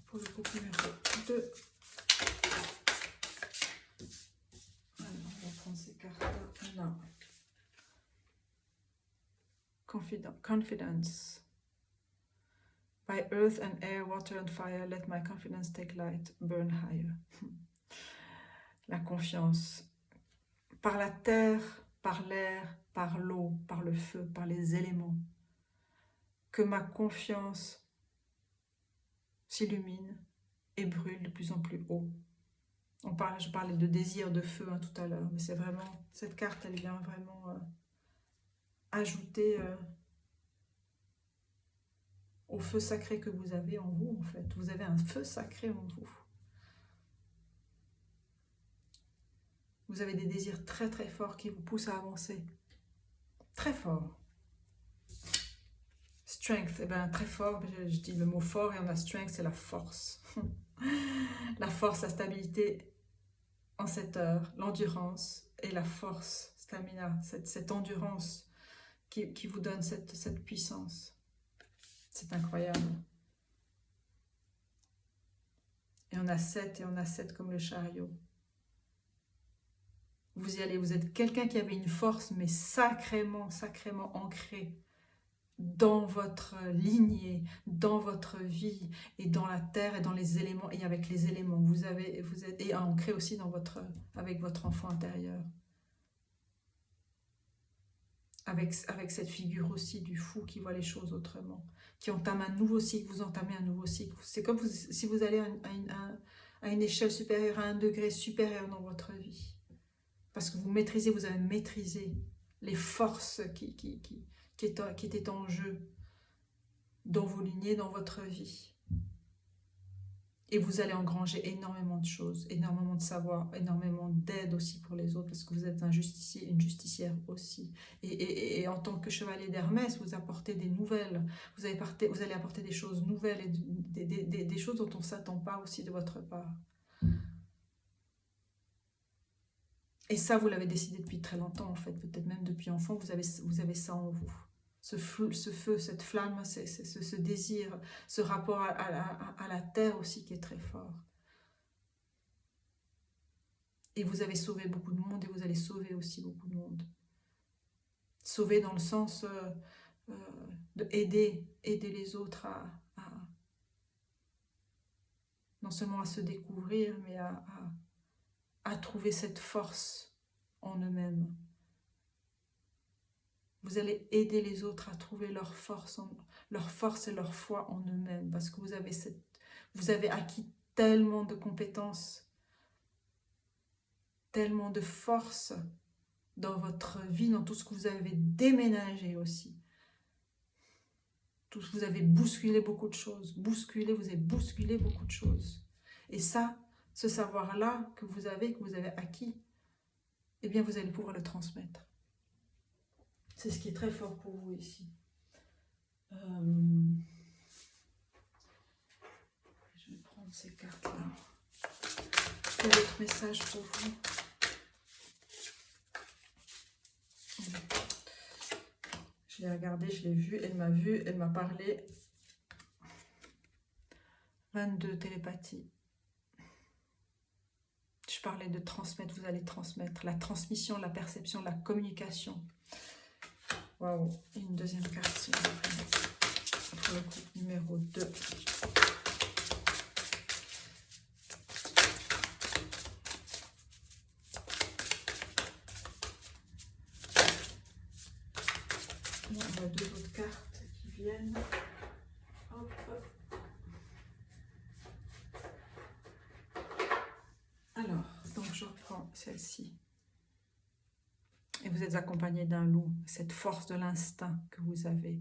Pour le couple numéro 2. Alors, on va prendre ces cartes-là. On a Confidence. By earth and air, water and fire, let my confidence take light, burn higher. La confiance. Par la terre, par l'air, par l'eau, par le feu, par les éléments. Que ma confiance s'illumine et brûle de plus en plus haut. Je parlais de désir de feu tout à l'heure, mais c'est vraiment, cette carte, elle vient vraiment ajouter au feu sacré que vous avez en vous, en fait. Vous avez un feu sacré en vous. Vous avez des désirs très très forts qui vous poussent à avancer. Très fort. Strength, eh bien très fort, je dis le mot fort et on a strength, c'est la force. La force, la stabilité en cette heure, l'endurance et la force, stamina, cette endurance qui vous donne cette puissance. C'est incroyable. Et on a 7 et on a 7 comme le chariot. Vous y allez, vous êtes quelqu'un qui avait une force mais sacrément ancrée dans votre lignée, dans votre vie et dans la terre et dans les éléments et avec les éléments. Vous êtes et ancré aussi avec votre enfant intérieur. Avec cette figure aussi du fou qui voit les choses autrement, qui entame un nouveau cycle, vous entamez un nouveau cycle. C'est comme si vous allez à une échelle supérieure, à un degré supérieur dans votre vie. Parce que vous avez maîtrisé les forces qui étaient en jeu dans vos lignées, dans votre vie. Et vous allez engranger énormément de choses, énormément de savoir, énormément d'aide aussi pour les autres, parce que vous êtes un justicier, une justicière aussi. Et en tant que chevalier d'Hermès, vous apportez des nouvelles, vous allez apporter des choses nouvelles, et des choses dont on ne s'attend pas aussi de votre part. Et ça, vous l'avez décidé depuis très longtemps, en fait, peut-être même depuis enfant, vous avez ça en vous. Ce feu, cette flamme, ce désir, ce rapport à la terre aussi qui est très fort. Et vous avez sauvé beaucoup de monde et vous allez sauver aussi beaucoup de monde. Sauver dans le sens de aider les autres non seulement à se découvrir, mais à trouver cette force en eux-mêmes. Vous allez aider les autres à trouver leur force et leur foi en eux-mêmes, parce que vous avez acquis tellement de compétences tellement de force dans votre vie, dans tout ce que vous avez déménagé aussi. Tout ce que vous avez bousculé beaucoup de choses. Vous avez bousculé beaucoup de choses. Et ça, ce savoir-là que vous avez acquis, eh bien vous allez pouvoir le transmettre. C'est ce qui est très fort pour vous ici. Je vais prendre ces cartes-là. Quel autre message pour vous? Je l'ai regardé, je l'ai vu, elle m'a parlé. 22, télépathie. Je parlais de transmettre, vous allez transmettre. La transmission, la perception, la communication. Waouh, une deuxième carte, s'il vous plaît. Pour le coup, numéro 2. On a deux autres cartes qui viennent. Hop. Alors, donc je reprends celle-ci. Et vous êtes accompagné d'un loup, cette force de l'instinct que vous avez.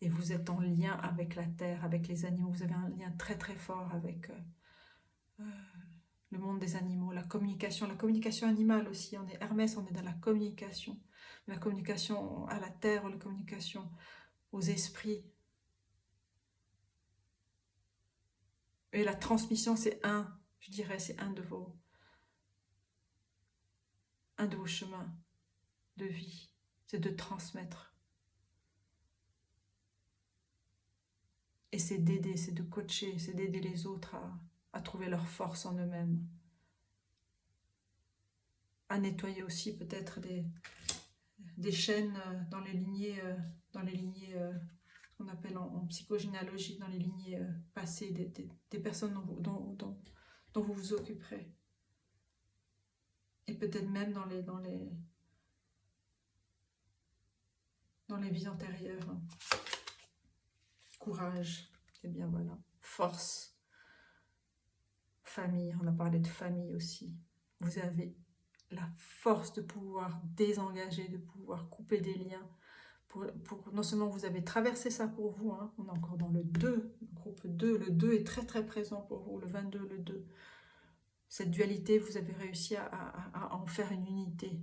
Et vous êtes en lien avec la terre, avec les animaux. Vous avez un lien très très fort avec le monde des animaux, la communication animale aussi. On est Hermès, on est dans la communication à la terre, la communication aux esprits. Et la transmission, c'est je dirais, c'est un de vos chemins de vie, c'est de transmettre. Et c'est d'aider, c'est de coacher, c'est d'aider les autres à trouver leur force en eux-mêmes. À nettoyer aussi peut-être des chaînes dans les lignées qu'on appelle en psychogénéalogie, dans les lignées passées des personnes dont vous vous occuperez. Et peut-être même dans les vies antérieures. Courage, et bien voilà. Force. Famille, on a parlé de famille aussi. Vous avez la force de pouvoir désengager, de pouvoir couper des liens. Non seulement vous avez traversé ça pour vous, hein, on est encore dans le 2, le groupe 2. Le 2 est très très présent pour vous, le 22, le 2. Cette dualité, vous avez réussi à en faire une unité,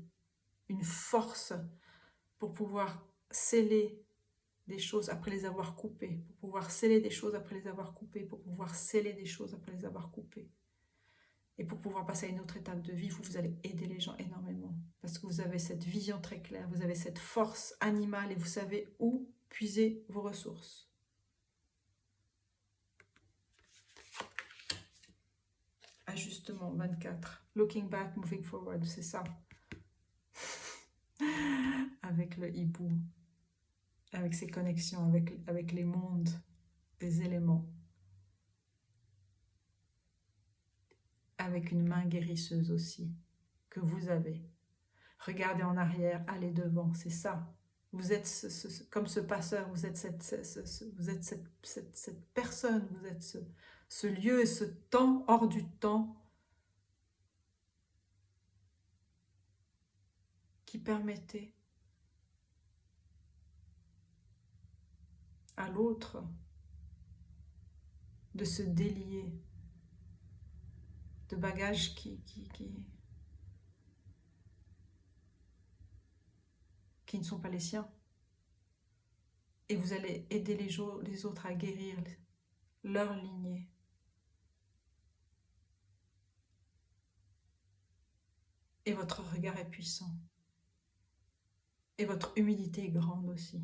une force pour pouvoir sceller des choses après les avoir coupées, pour pouvoir sceller des choses après les avoir coupées, pour pouvoir sceller des choses après les avoir coupées. Et pour pouvoir passer à une autre étape de vie, vous allez aider les gens énormément. Parce que vous avez cette vision très claire, vous avez cette force animale et vous savez où puiser vos ressources. Ajustement 24. Looking back, moving forward, c'est ça. Avec le hibou. Avec ses connexions, avec les mondes des éléments. Avec une main guérisseuse aussi, que vous avez. Regardez en arrière, allez devant, c'est ça. Vous êtes comme ce passeur, vous êtes cette personne, vous êtes ce lieu et ce temps hors du temps qui permettait à l'autre de se délier de bagages qui ne sont pas les siens. Et vous allez aider les autres à guérir leur lignée. Et votre regard est puissant. Et votre humilité est grande aussi.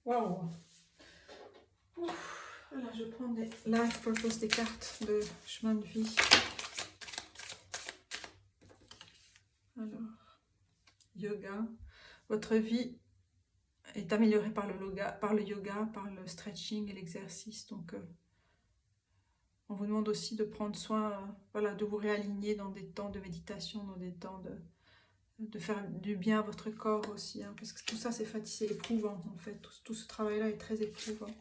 Waouh! Voilà, je prends des life purpose, des cartes de chemin de vie. Alors, yoga. Votre vie est améliorée par le yoga, par le stretching et l'exercice. Donc, on vous demande aussi de prendre soin, voilà, de vous réaligner dans des temps de méditation, dans des temps de faire du bien à votre corps aussi. Hein, parce que tout ça, c'est éprouvant en fait. Tout ce travail-là est très éprouvant.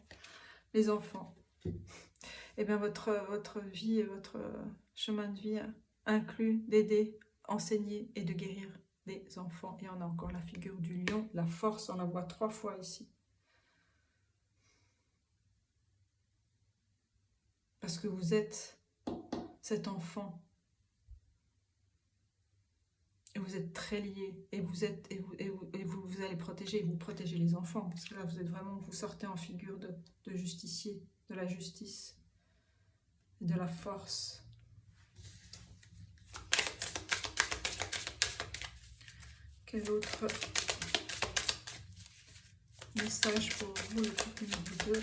Les enfants. Eh bien, votre vie et votre chemin de vie inclut d'aider, enseigner et de guérir des enfants. Et on a encore la figure du lion, la force, on la voit 3 fois ici. Parce que vous êtes cet enfant. Et vous êtes très liés. Et vous allez protéger, vous protégez les enfants. Parce que là, vous êtes vraiment, vous sortez en figure de justicier, de la justice, de la force. Quel autre message pour vous, le couple numéro 2?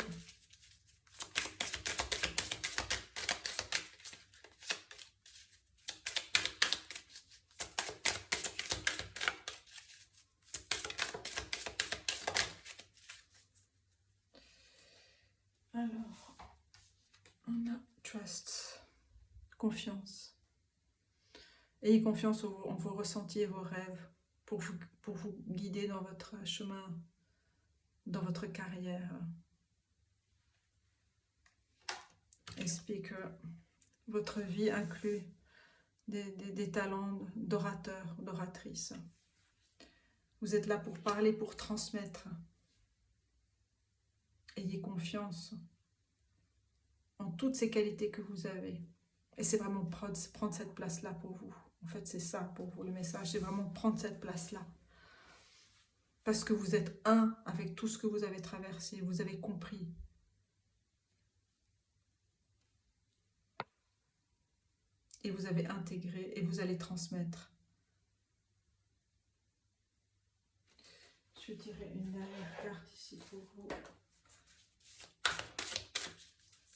Alors, on a trust, confiance. Ayez confiance en vos ressentis et vos rêves pour vous guider dans votre chemin, dans votre carrière. Explique que votre vie inclut des talents d'orateur, d'oratrice. Vous êtes là pour parler, pour transmettre. Ayez confiance en toutes ces qualités que vous avez. Et c'est vraiment prendre cette place-là pour vous. En fait, c'est ça pour vous, le message. C'est vraiment prendre cette place-là. Parce que vous êtes un avec tout ce que vous avez traversé. Vous avez compris. Et vous avez intégré et vous allez transmettre. Je dirais une dernière carte ici pour vous.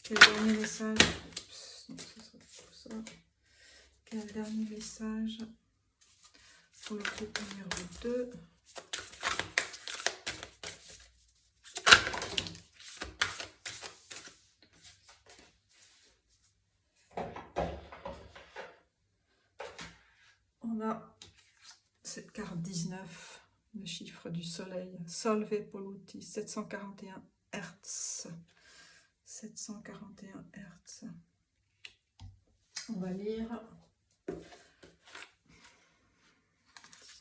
Quel dernier message? Oups, non, ce sera tout ça. Quel dernier message pour le groupe numéro 2? On a cette carte 19, le chiffre du soleil. Solve Poluti, 741 Hertz. 741 Hertz. On va lire.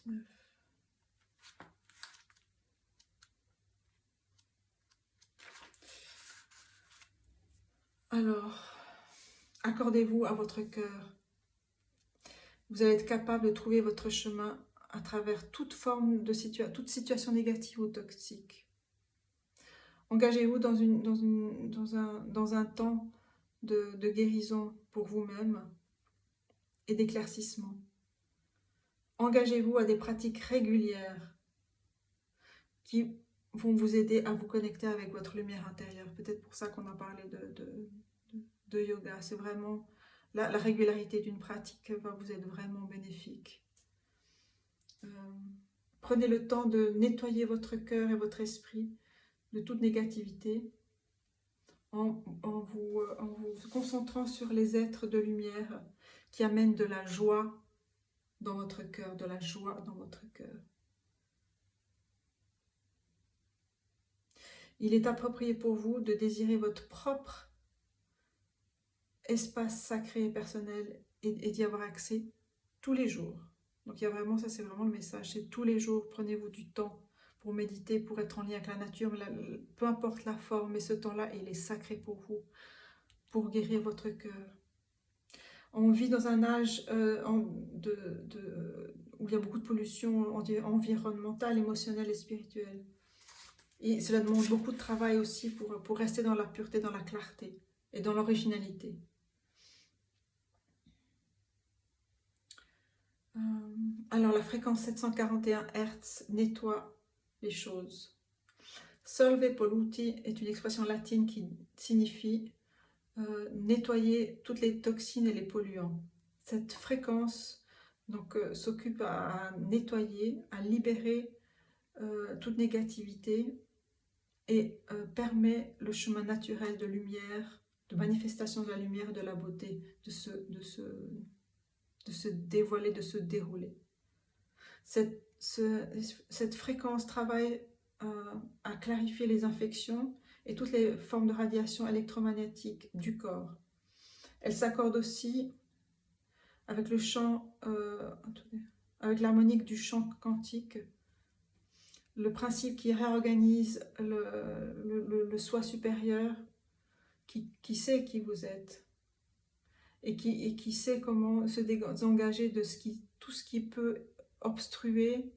19. Alors, accordez-vous à votre cœur. Vous allez être capable de trouver votre chemin à travers toute forme de toute situation négative ou toxique. Engagez-vous dans un temps de guérison pour vous-même et d'éclaircissement. Engagez-vous à des pratiques régulières qui vont vous aider à vous connecter avec votre lumière intérieure. Peut-être pour ça qu'on a parlé de yoga. C'est vraiment la régularité d'une pratique va vous être vraiment bénéfique. Prenez le temps de nettoyer votre cœur et votre esprit de toute négativité en vous concentrant sur les êtres de lumière qui amènent de la joie dans votre cœur, de la joie dans votre cœur. Il est approprié pour vous de désirer votre propre espace sacré et personnel et d'y avoir accès tous les jours. Donc il y a vraiment, ça c'est vraiment le message, c'est tous les jours, prenez-vous du temps pour méditer, pour être en lien avec la nature, peu importe la forme, mais ce temps-là, il est sacré pour vous, pour guérir votre cœur. On vit dans un âge où il y a beaucoup de pollution environnementale, émotionnelle et spirituelle. Et cela demande beaucoup de travail aussi pour rester dans la pureté, dans la clarté et dans l'originalité. Alors la fréquence 741 Hz nettoie les choses. Solve Poluti est une expression latine qui signifie nettoyer toutes les toxines et les polluants. Cette fréquence s'occupe à nettoyer, à libérer toute négativité et permet le chemin naturel de lumière, de manifestation de la lumière et de la beauté, de se dévoiler, de se dérouler. Cette fréquence travaille à clarifier les infections et toutes les formes de radiation électromagnétique du corps. Elle s'accorde aussi avec le champ, avec l'harmonique du champ quantique, le principe qui réorganise le soi supérieur, qui sait qui vous êtes et qui sait comment se désengager de tout ce qui peut obstruer,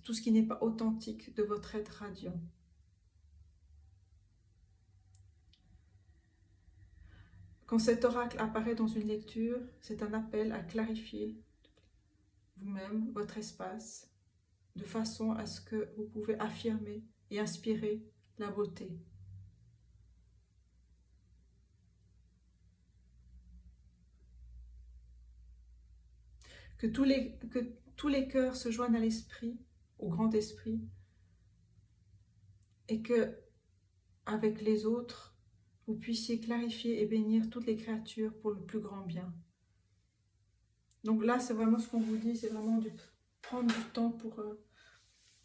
tout ce qui n'est pas authentique de votre être radiant. Quand cet oracle apparaît dans une lecture, c'est un appel à clarifier vous-même, votre espace, de façon à ce que vous pouvez affirmer et inspirer la beauté. Que tous les cœurs se joignent à l'esprit, au grand esprit, et que, avec les autres, vous puissiez clarifier et bénir toutes les créatures pour le plus grand bien. Donc là, c'est vraiment ce qu'on vous dit, c'est vraiment de prendre du temps pour,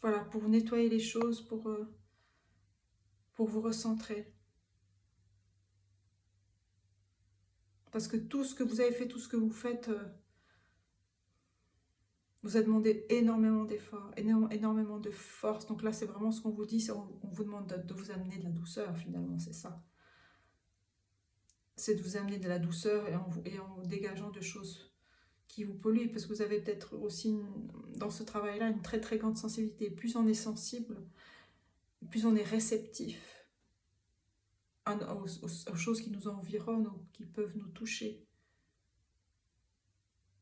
voilà, pour nettoyer les choses, pour vous recentrer. Parce que tout ce que vous avez fait, tout ce que vous faites, vous a demandé énormément d'efforts, énormément de force. Donc là, c'est vraiment ce qu'on vous dit, on vous demande de vous amener de la douceur, finalement, c'est ça. C'est de vous amener de la douceur et en dégageant de choses qui vous polluent, parce que vous avez peut-être aussi, dans ce travail-là, une très très grande sensibilité. Plus on est sensible, plus on est réceptif aux choses qui nous environnent ou qui peuvent nous toucher.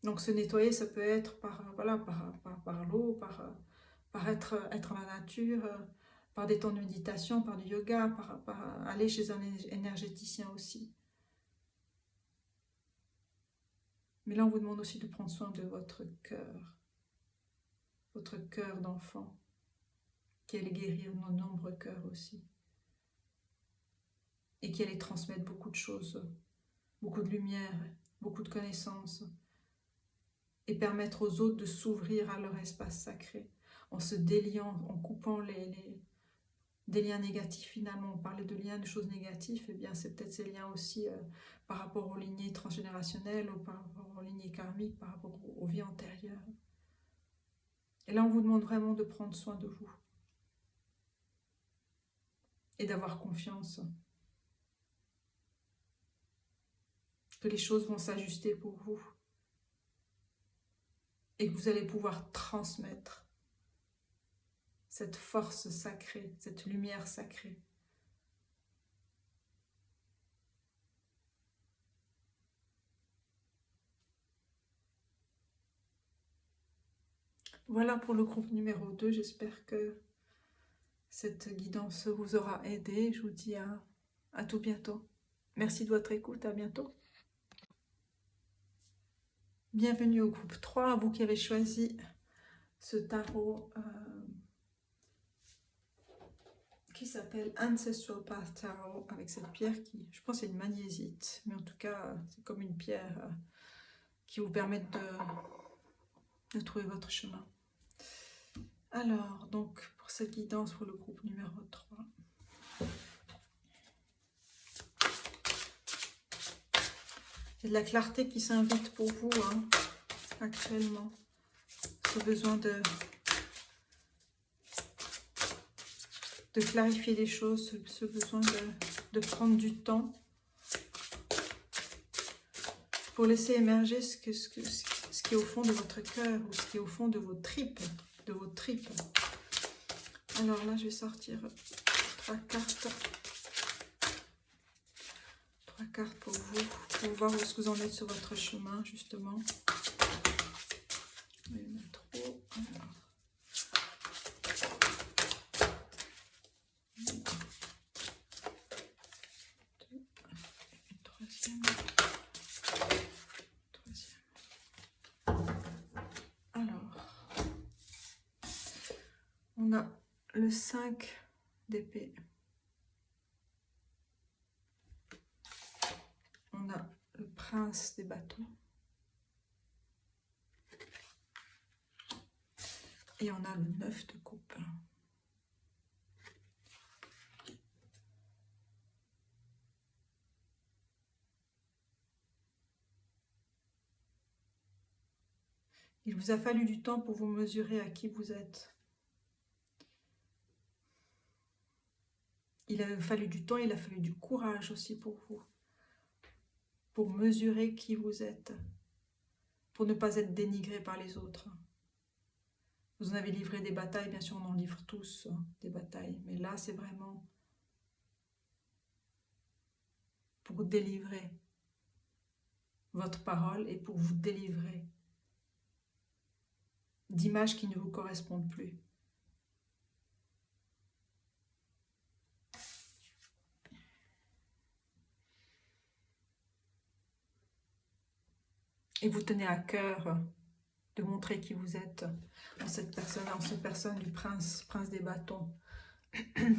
Donc se nettoyer, ça peut être par l'eau, par être dans la nature, par des temps de méditation, par du yoga, par aller chez un énergéticien aussi. Mais là, on vous demande aussi de prendre soin de votre cœur d'enfant, qui allait guérir nos nombreux cœurs aussi. Et qui allait transmettre beaucoup de choses, beaucoup de lumière, beaucoup de connaissances, et permettre aux autres de s'ouvrir à leur espace sacré, en se déliant, en coupant des liens négatifs finalement. On parlait de liens, de choses négatives, et bien c'est peut-être ces liens aussi par rapport aux lignées transgénérationnelles, ou par rapport aux lignées karmiques, par rapport aux vies antérieures. Et là, on vous demande vraiment de prendre soin de vous. Et d'avoir confiance. Que les choses vont s'ajuster pour vous. Et que vous allez pouvoir transmettre cette force sacrée, cette lumière sacrée. Voilà pour le groupe numéro 2. J'espère que cette guidance vous aura aidé. Je vous dis à tout bientôt. Merci de votre écoute. À bientôt. Bienvenue au groupe 3, vous qui avez choisi ce tarot qui s'appelle Ancestral Path Tarot, avec cette pierre qui, je pense, c'est une magnésiite, mais en tout cas, c'est comme une pierre qui vous permet de trouver votre chemin. Alors, donc, pour cette guidance pour le groupe numéro 3, il y a de la clarté qui s'invite pour vous, hein, actuellement. Ce besoin de clarifier les choses, ce besoin de prendre du temps pour laisser émerger ce qui est au fond de votre cœur, ou ce qui est au fond de vos tripes, Alors là, je vais sortir 3 cartes. 3 cartes pour vous, pour voir où est-ce que vous en êtes sur votre chemin, justement. Je vais mettre trop. Alors. Une troisième. Alors, on a le 5 d'épée. On a le prince des bâtons. Et on a le 9 de coupe. Il vous a fallu du temps pour vous mesurer à qui vous êtes. Il a fallu du temps, il a fallu du courage aussi pour vous. Pour mesurer qui vous êtes. Pour ne pas être dénigré par les autres. Vous en avez livré des batailles, bien sûr on en livre tous des batailles. Mais là c'est vraiment pour délivrer votre parole et pour vous délivrer d'images qui ne vous correspondent plus. Et vous tenez à cœur de montrer qui vous êtes en cette personne du prince des bâtons,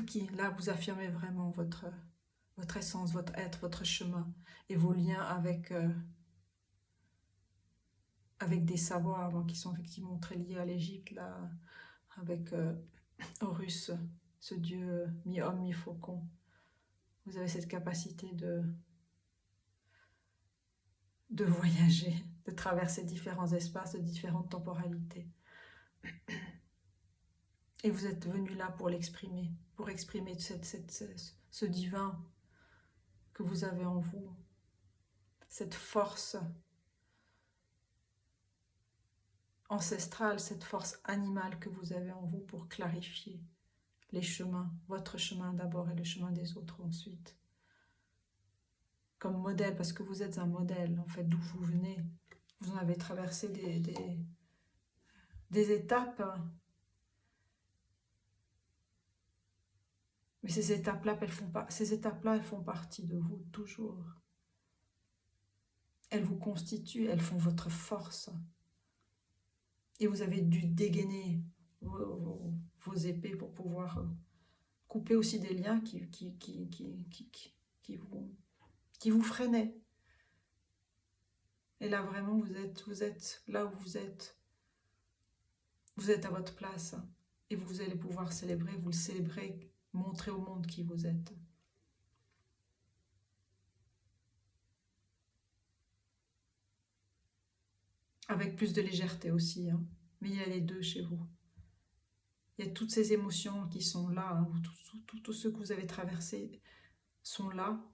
qui là vous affirmez vraiment votre essence, votre être, votre chemin et vos liens avec des savoirs qui sont effectivement très liés à l'Égypte, là, avec Horus, ce dieu mi-homme, mi-faucon. Vous avez cette capacité de voyager, de traverser différents espaces, de différentes temporalités. Et vous êtes venu là pour l'exprimer, pour exprimer ce divin que vous avez en vous, cette force ancestrale, cette force animale que vous avez en vous pour clarifier les chemins, votre chemin d'abord et le chemin des autres ensuite. Comme modèle, parce que vous êtes un modèle, en fait, d'où vous venez. Vous en avez traversé des étapes, mais ces étapes-là, elles font partie de vous toujours. Elles vous constituent, elles font votre force. Et vous avez dû dégainer vos épées pour pouvoir couper aussi des liens qui vous freinaient. Et là, vraiment, vous êtes là où vous êtes. Vous êtes à votre place. Et vous allez pouvoir célébrer, vous le célébrez, montrer au monde qui vous êtes. Avec plus de légèreté aussi, hein. Mais il y a les deux chez vous. Il y a toutes ces émotions qui sont là, hein. Tous ceux que vous avez traversés sont là.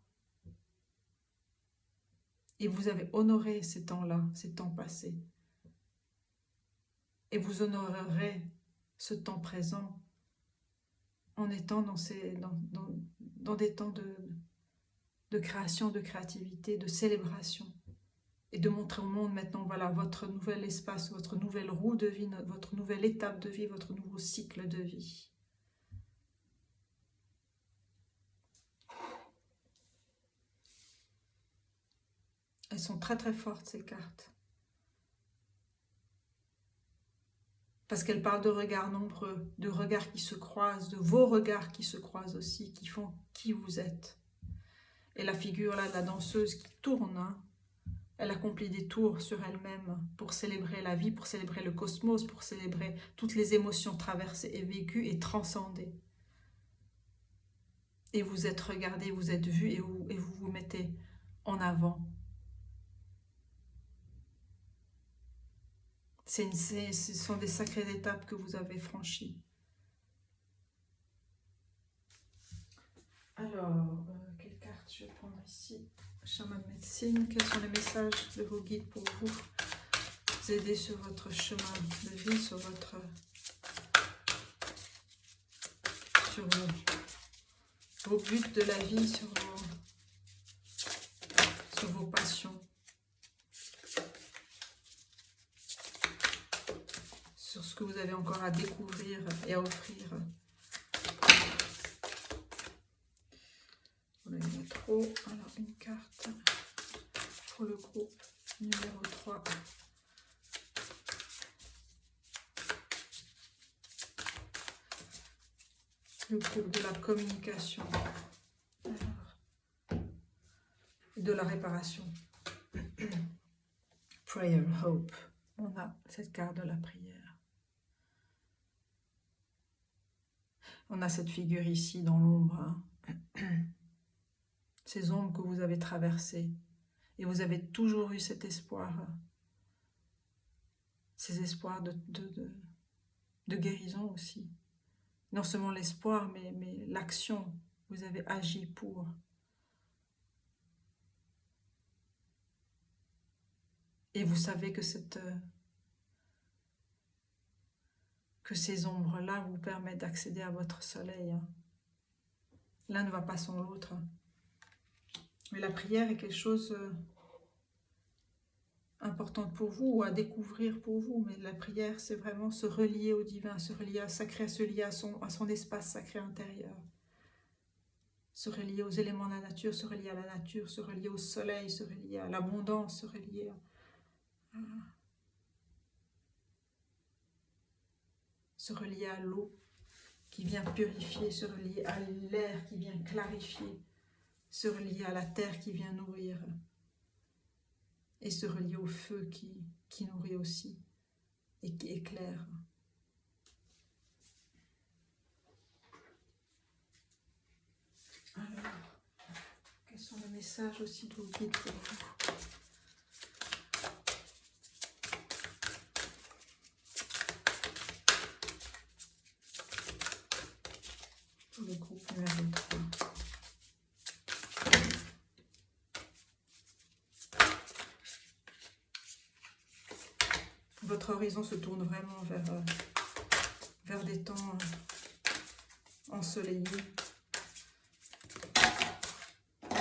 Et vous avez honoré ces temps-là, ces temps passés. Et vous honorerez ce temps présent en étant dans des temps de création, de créativité, de célébration. Et de montrer au monde maintenant, voilà, votre nouvel espace, votre nouvelle roue de vie, votre nouvelle étape de vie, votre nouveau cycle de vie. Elles sont très très fortes, ces cartes. Parce qu'elles parlent de regards nombreux, de regards qui se croisent, de vos regards qui se croisent aussi, qui font qui vous êtes. Et la figure là de la danseuse qui tourne, hein, elle accomplit des tours sur elle-même pour célébrer la vie, pour célébrer le cosmos, pour célébrer toutes les émotions traversées et vécues et transcendées. Et vous êtes regardé, vous êtes vu et vous vous mettez en avant. Ce sont des sacrées étapes que vous avez franchies. Alors, quelle carte je vais prendre ici? Chaman médecine, quels sont les messages de vos guides pour vous aider sur votre chemin de vie, sur vos buts de la vie, sur vos passions, sur ce que vous avez encore à découvrir et à offrir. Voilà, il y en a trop. Alors, une carte pour le groupe numéro 3. Le groupe de la communication et de la réparation. Prayer, hope. On a cette carte de la prière. On a cette figure ici dans l'ombre. Hein. Ces ombres que vous avez traversées. Et vous avez toujours eu cet espoir. ces espoirs de guérison aussi. Non seulement l'espoir, mais l'action. Vous avez agi pour. Et vous savez que ces ombres-là vous permettent d'accéder à votre soleil. L'un ne va pas sans l'autre. Mais la prière est quelque chose important pour vous, ou à découvrir pour vous. Mais la prière, c'est vraiment se relier au divin, se relier au sacré, se relier à son espace sacré intérieur. Se relier aux éléments de la nature, se relier à la nature, se relier au soleil, se relier à l'abondance, se relier à l'eau qui vient purifier, se relier à l'air qui vient clarifier, se relier à la terre qui vient nourrir, et se relier au feu qui nourrit aussi et qui éclaire. Alors, quels sont les messages aussi de vos guides pour vous? Pour le groupe numéro 3. Votre horizon se tourne vraiment vers des temps ensoleillés.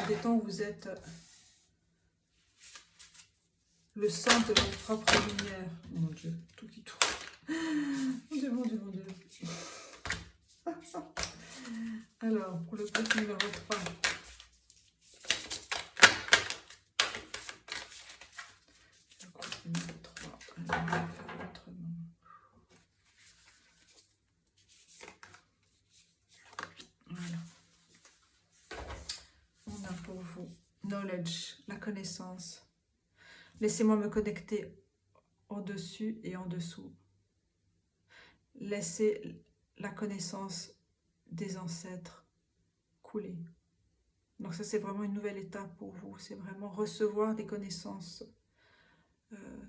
Des temps où vous êtes le centre de votre propre lumière. Oh mon Dieu, tout qui tourne. Mon Dieu, mon Dieu, mon Dieu. Alors, pour le groupe numéro 3. Le groupe numéro 3. Alors, on va faire autrement. Voilà. On a pour vous knowledge, la connaissance. Laissez-moi me connecter au-dessus et en dessous. Laissez la connaissance des ancêtres couler. Donc ça, c'est vraiment une nouvelle étape pour vous. C'est vraiment recevoir des connaissances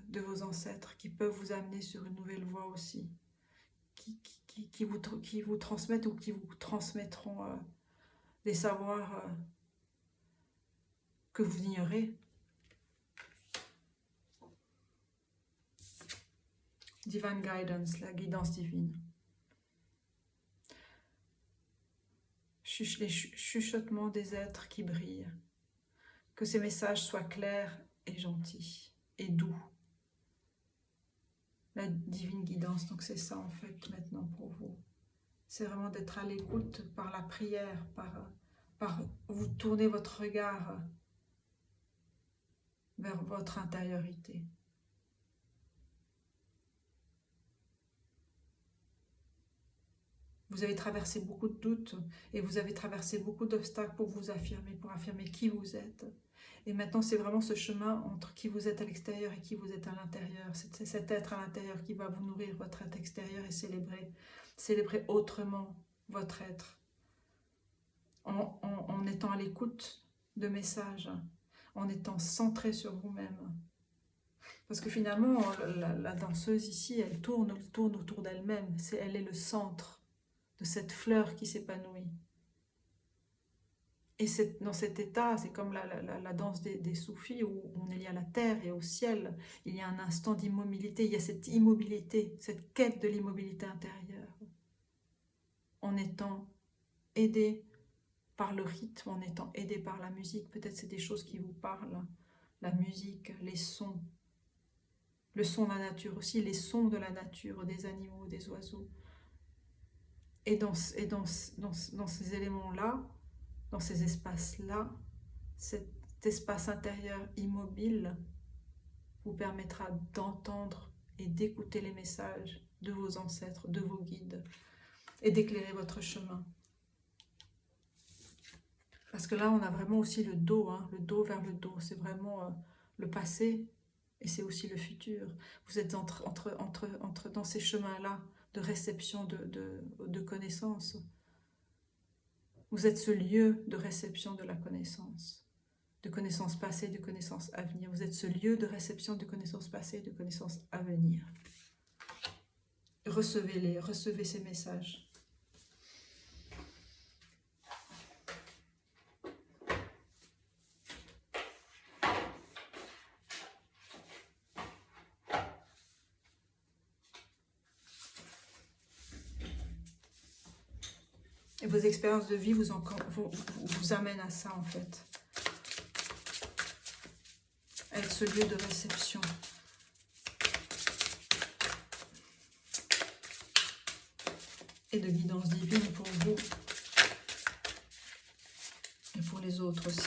de vos ancêtres qui peuvent vous amener sur une nouvelle voie aussi. Qui vous transmettent ou qui vous transmettront des savoirs que vous ignorez. Divine guidance, la guidance divine. Les chuchotements des êtres qui brillent. Que ces messages soient clairs et gentils et doux. La divine guidance, donc c'est ça en fait maintenant pour vous. C'est vraiment d'être à l'écoute par la prière, par vous tourner votre regard vers votre intériorité. Vous avez traversé beaucoup de doutes et vous avez traversé beaucoup d'obstacles pour vous affirmer, pour affirmer qui vous êtes. Et maintenant, c'est vraiment ce chemin entre qui vous êtes à l'extérieur et qui vous êtes à l'intérieur. C'est cet être à l'intérieur qui va vous nourrir votre être extérieur et célébrer autrement votre être. En étant à l'écoute de messages, en étant centré sur vous-même. Parce que finalement, la danseuse ici, elle tourne autour d'elle-même. Elle est le centre de cette fleur qui s'épanouit. Et dans cet état, c'est comme la danse des soufis où on est lié à la terre et au ciel. Il y a un instant d'immobilité, il y a cette immobilité, cette quête de l'immobilité intérieure. En étant aidé par le rythme, en étant aidé par la musique, peut-être c'est des choses qui vous parlent. La musique, les sons, le son de la nature aussi, les sons de la nature, des animaux, des oiseaux. Et dans ces éléments-là, dans ces espaces-là, cet espace intérieur immobile vous permettra d'entendre et d'écouter les messages de vos ancêtres, de vos guides, et d'éclairer votre chemin. Parce que là, on a vraiment aussi le dos vers le dos, c'est vraiment le passé et c'est aussi le futur. Vous êtes dans ces chemins-là de réception de connaissances. Vous êtes ce lieu de réception de la connaissance, de connaissances passées, de connaissances à venir. Vous êtes ce lieu de réception de connaissances passées, de connaissances à venir. Recevez-les, recevez ces messages. Et vos expériences de vie vous amènent à ça, en fait. À être ce lieu de réception. Et de guidance divine pour vous. Et pour les autres aussi.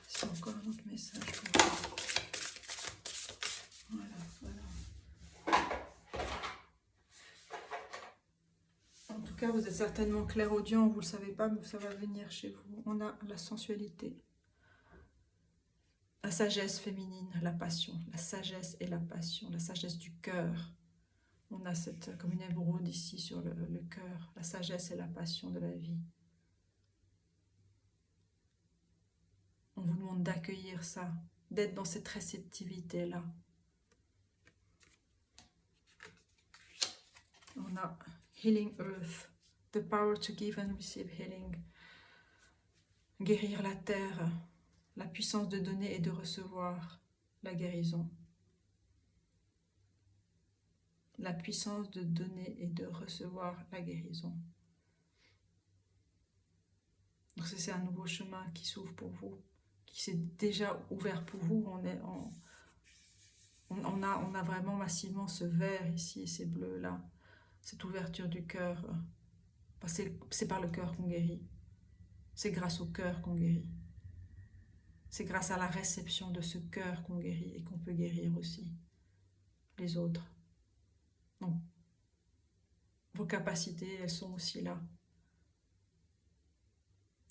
C'est encore un autre message pour vous. Voilà, voilà. En tout cas, vous êtes certainement clairaudient, vous ne le savez pas, mais ça va venir chez vous. On a la sensualité. La sagesse féminine, la passion. La sagesse et la passion. La sagesse du cœur. On a cette, comme une émeraude ici sur le cœur. La sagesse et la passion de la vie. On vous demande d'accueillir ça, d'être dans cette réceptivité-là. On a Healing Earth, the power to give and receive healing. Guérir la terre, la puissance de donner et de recevoir la guérison. La puissance de donner et de recevoir la guérison. Donc c'est un nouveau chemin qui s'ouvre pour vous, qui s'est déjà ouvert pour vous. On a vraiment massivement ce vert ici et ces bleus là, cette ouverture du cœur. C'est par le cœur qu'on guérit. C'est grâce au cœur qu'on guérit. C'est grâce à la réception de ce cœur qu'on guérit et qu'on peut guérir aussi les autres. Donc, vos capacités, elles sont aussi là.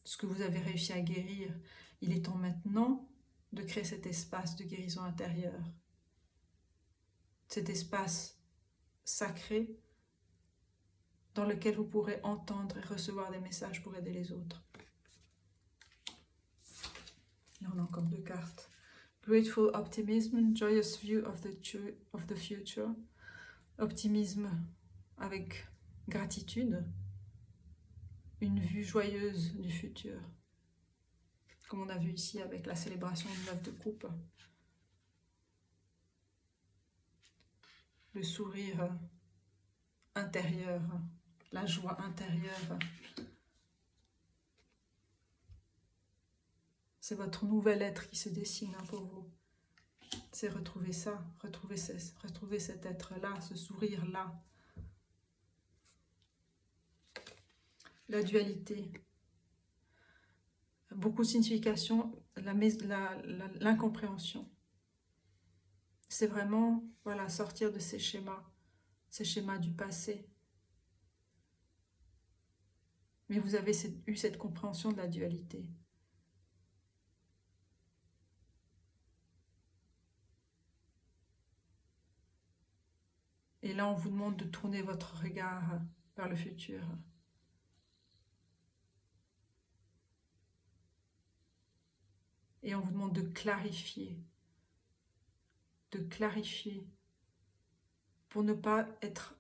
Ce que vous avez réussi à guérir, il est temps maintenant de créer cet espace de guérison intérieure. Cet espace sacré dans lequel vous pourrez entendre et recevoir des messages pour aider les autres. Là, on a encore 2 cartes. Grateful optimism, joyous view of the future. Optimisme avec gratitude, une vue joyeuse du futur. Comme on a vu ici avec la célébration de l'œuf de coupe. Le sourire intérieur, la joie intérieure. C'est votre nouvel être qui se dessine pour vous. C'est retrouver ça, retrouver cet être-là, ce sourire-là. La dualité. Beaucoup de significations, l'incompréhension. C'est vraiment, voilà, sortir de ces schémas du passé. Mais vous avez eu cette compréhension de la dualité. Et là, on vous demande de tourner votre regard vers le futur. Et on vous demande de clarifier pour ne pas être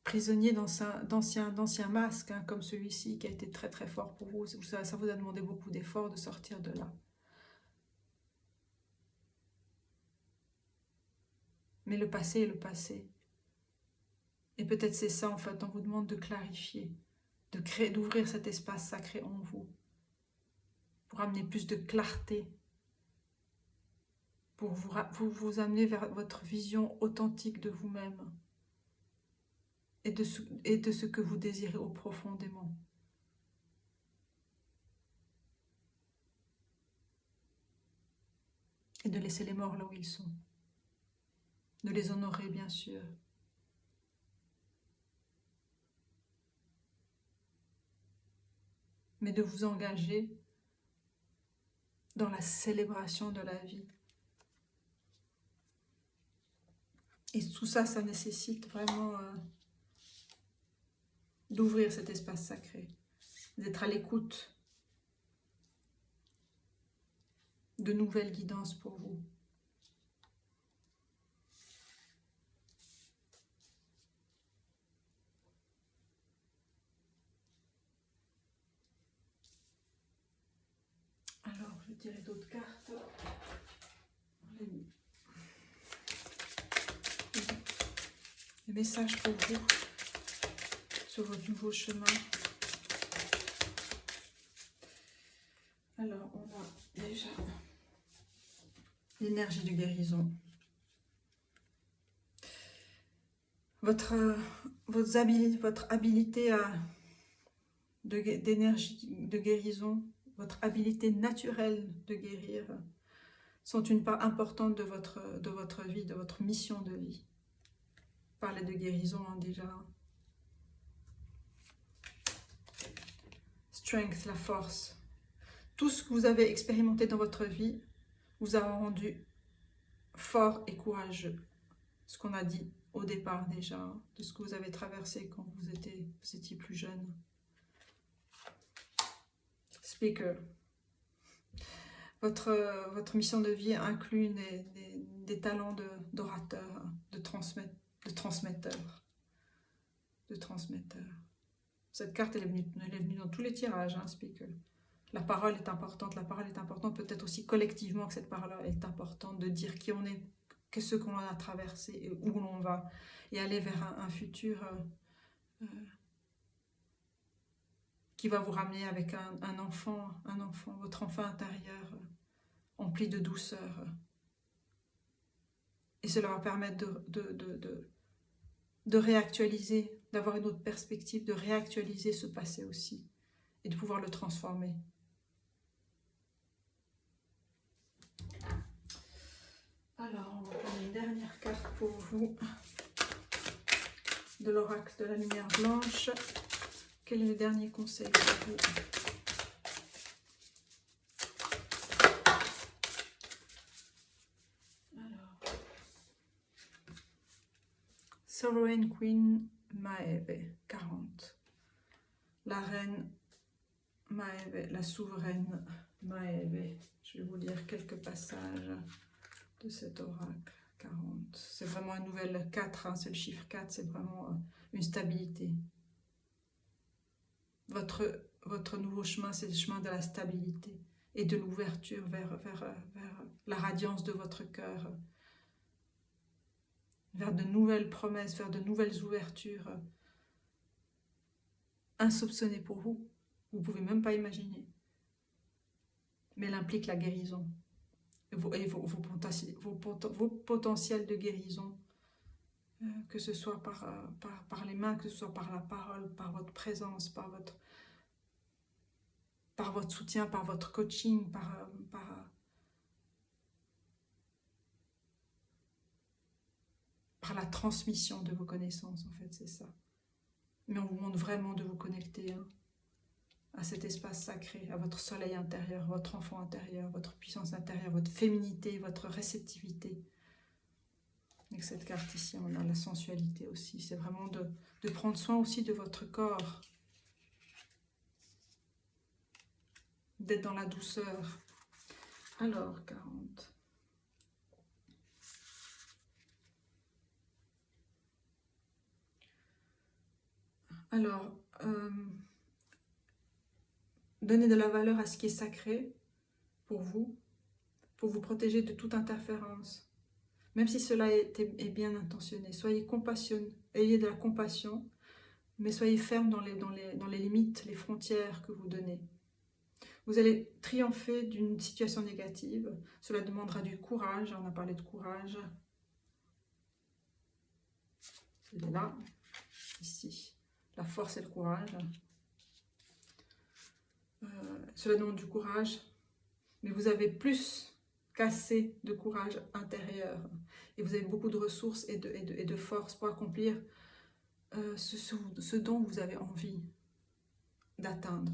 prisonnier d'anciens masques, hein, comme celui-ci qui a été très très fort pour vous. Ça vous a demandé beaucoup d'efforts de sortir de là. Mais le passé est le passé. Et peut-être c'est ça, en fait, on vous demande de clarifier, d'ouvrir cet espace sacré en vous, pour amener plus de clarté, pour vous amener vers votre vision authentique de vous-même et de ce que vous désirez au profondément. Et de laisser les morts là où ils sont. De les honorer, bien sûr. Mais de vous engager dans la célébration de la vie. Et tout ça, ça nécessite vraiment d'ouvrir cet espace sacré, d'être à l'écoute de nouvelles guidances pour vous. Alors, je dirais d'autres cartes. Les messages pour vous sur votre nouveau chemin. Alors, on a déjà l'énergie de guérison. Votre habilité d'énergie de guérison, votre habilité naturelle de guérir sont une part importante de votre vie, de votre mission de vie. Parler de guérison hein, déjà. Strength, la force. Tout ce que vous avez expérimenté dans votre vie vous a rendu fort et courageux. Ce qu'on a dit au départ déjà, de ce que vous avez traversé quand vous étiez plus jeune. Speaker. Votre mission de vie inclut des talents d'orateur, de transmetteur. Cette carte, elle est venue dans tous les tirages, hein, Speaker. La parole est importante, peut-être aussi collectivement que cette parole est importante, de dire qui on est, qu'est-ce qu'on a traversé, et où l'on va, et aller vers un futur qui va vous ramener avec un enfant, votre enfant intérieur, empli de douceur. Et cela va permettre de réactualiser, d'avoir une autre perspective, de réactualiser ce passé aussi, et de pouvoir le transformer. Alors, on va prendre une dernière carte pour vous, de l'oracle de la lumière blanche. Quel est le dernier conseil pour vous? Alors, Sovereign Queen Maeve, 40. La reine Maeve, la souveraine Maeve. Je vais vous lire quelques passages de cet oracle, 40. C'est vraiment un nouvel 4, hein, c'est le chiffre 4, c'est vraiment une stabilité. Votre nouveau chemin, c'est le chemin de la stabilité et de l'ouverture vers la radiance de votre cœur, vers de nouvelles promesses, vers de nouvelles ouvertures insoupçonnées pour vous. Vous ne pouvez même pas imaginer. Mais elle implique la guérison. Vos potentiels de guérison, que ce soit par les mains, que ce soit par la parole, par votre présence, par votre soutien, par votre coaching, par la transmission de vos connaissances, en fait, c'est ça. Mais on vous demande vraiment de vous connecter à cet espace sacré, à votre soleil intérieur, votre enfant intérieur, votre puissance intérieure, votre féminité, votre réceptivité. Avec cette carte ici, on a la sensualité aussi. C'est vraiment de prendre soin aussi de votre corps, d'être dans la douceur. Alors, 40. Alors, donnez de la valeur à ce qui est sacré pour vous protéger de toute interférence. Même si cela est bien intentionné, soyez compassionné, ayez de la compassion, mais soyez ferme dans les limites, les frontières que vous donnez. Vous allez triompher d'une situation négative, cela demandera du courage, on a parlé de courage. Il est là, ici, la force et le courage. Cela demande du courage, mais vous avez plus qu'assez de courage intérieur. Et vous avez beaucoup de ressources et de force pour accomplir ce dont vous avez envie d'atteindre.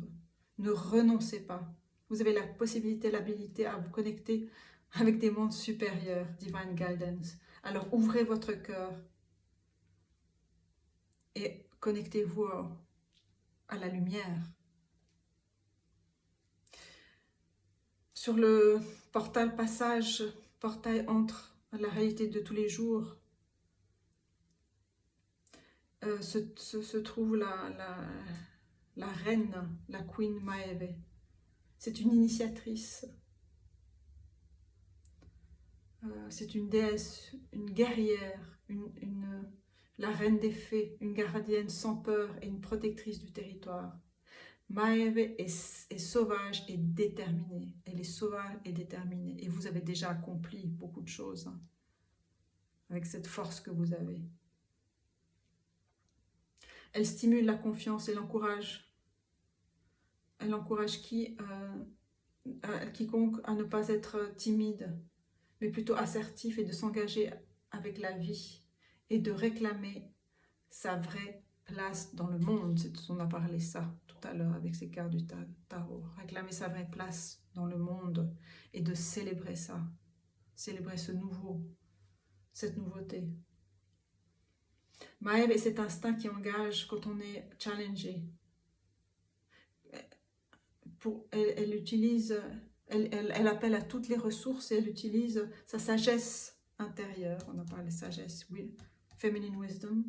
Ne renoncez pas. Vous avez la possibilité, l'habilité à vous connecter avec des mondes supérieurs, Divine Guidance. Alors ouvrez votre cœur et connectez-vous à la lumière. sur le portail passage, portail entre la réalité de tous les jours, se trouve la reine, la Queen Maeve. C'est une initiatrice, c'est une déesse, une guerrière, la reine des fées, une gardienne sans peur et une protectrice du territoire. Maeve est sauvage et déterminée. Elle est sauvage et déterminée. Et vous avez déjà accompli beaucoup de choses hein, avec cette force que vous avez. Elle stimule la confiance et l'encourage. Elle encourage quiconque à ne pas être timide, mais plutôt assertif et de s'engager avec la vie et de réclamer sa vraie place dans le monde. On a parlé ça tout à l'heure avec ces cartes du tarot. Réclamer sa vraie place dans le monde et de célébrer ça. Célébrer cette nouveauté. Maeve est cet instinct qui engage quand on est challengé. Elle appelle à toutes les ressources et elle utilise sa sagesse intérieure. On a parlé de sagesse, oui, feminine wisdom,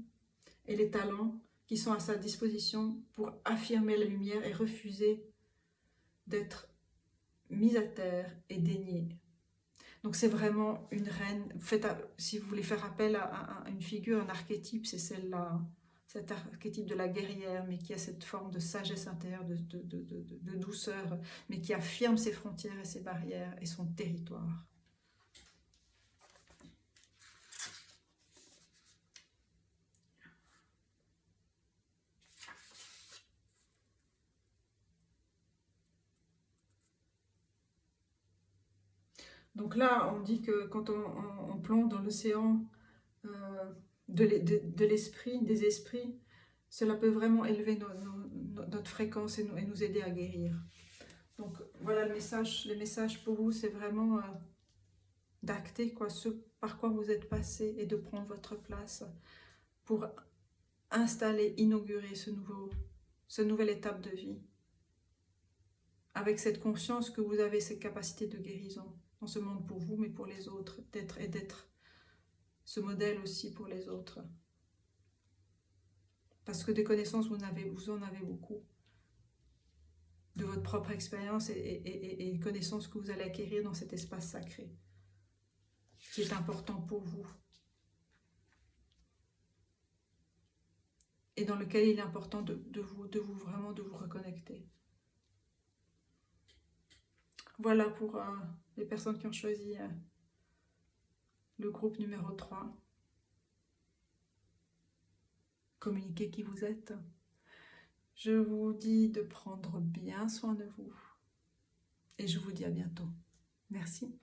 et les talents qui sont à sa disposition pour affirmer la lumière et refuser d'être mise à terre et déniée. Donc c'est vraiment une reine. Si vous voulez faire appel à une figure, un archétype, c'est celle-là, cet archétype de la guerrière, mais qui a cette forme de sagesse intérieure, de douceur, mais qui affirme ses frontières et ses barrières et son territoire. Donc là, on dit que quand on plonge dans l'océan de l'esprit, des esprits, cela peut vraiment élever notre fréquence et nous aider à guérir. Donc voilà le message pour vous, c'est vraiment d'acter ce par quoi vous êtes passé et de prendre votre place pour installer, inaugurer ce nouvelle étape de vie. Avec cette conscience que vous avez cette capacité de guérison dans ce monde pour vous, mais pour les autres, d'être ce modèle aussi pour les autres. Parce que des connaissances, vous en avez beaucoup. De votre propre expérience et connaissances que vous allez acquérir dans cet espace sacré, qui est important pour vous. Et dans lequel il est important de vous reconnecter. Voilà pour les personnes qui ont choisi le groupe numéro 3. Communiquez qui vous êtes. Je vous dis de prendre bien soin de vous. Et je vous dis à bientôt. Merci.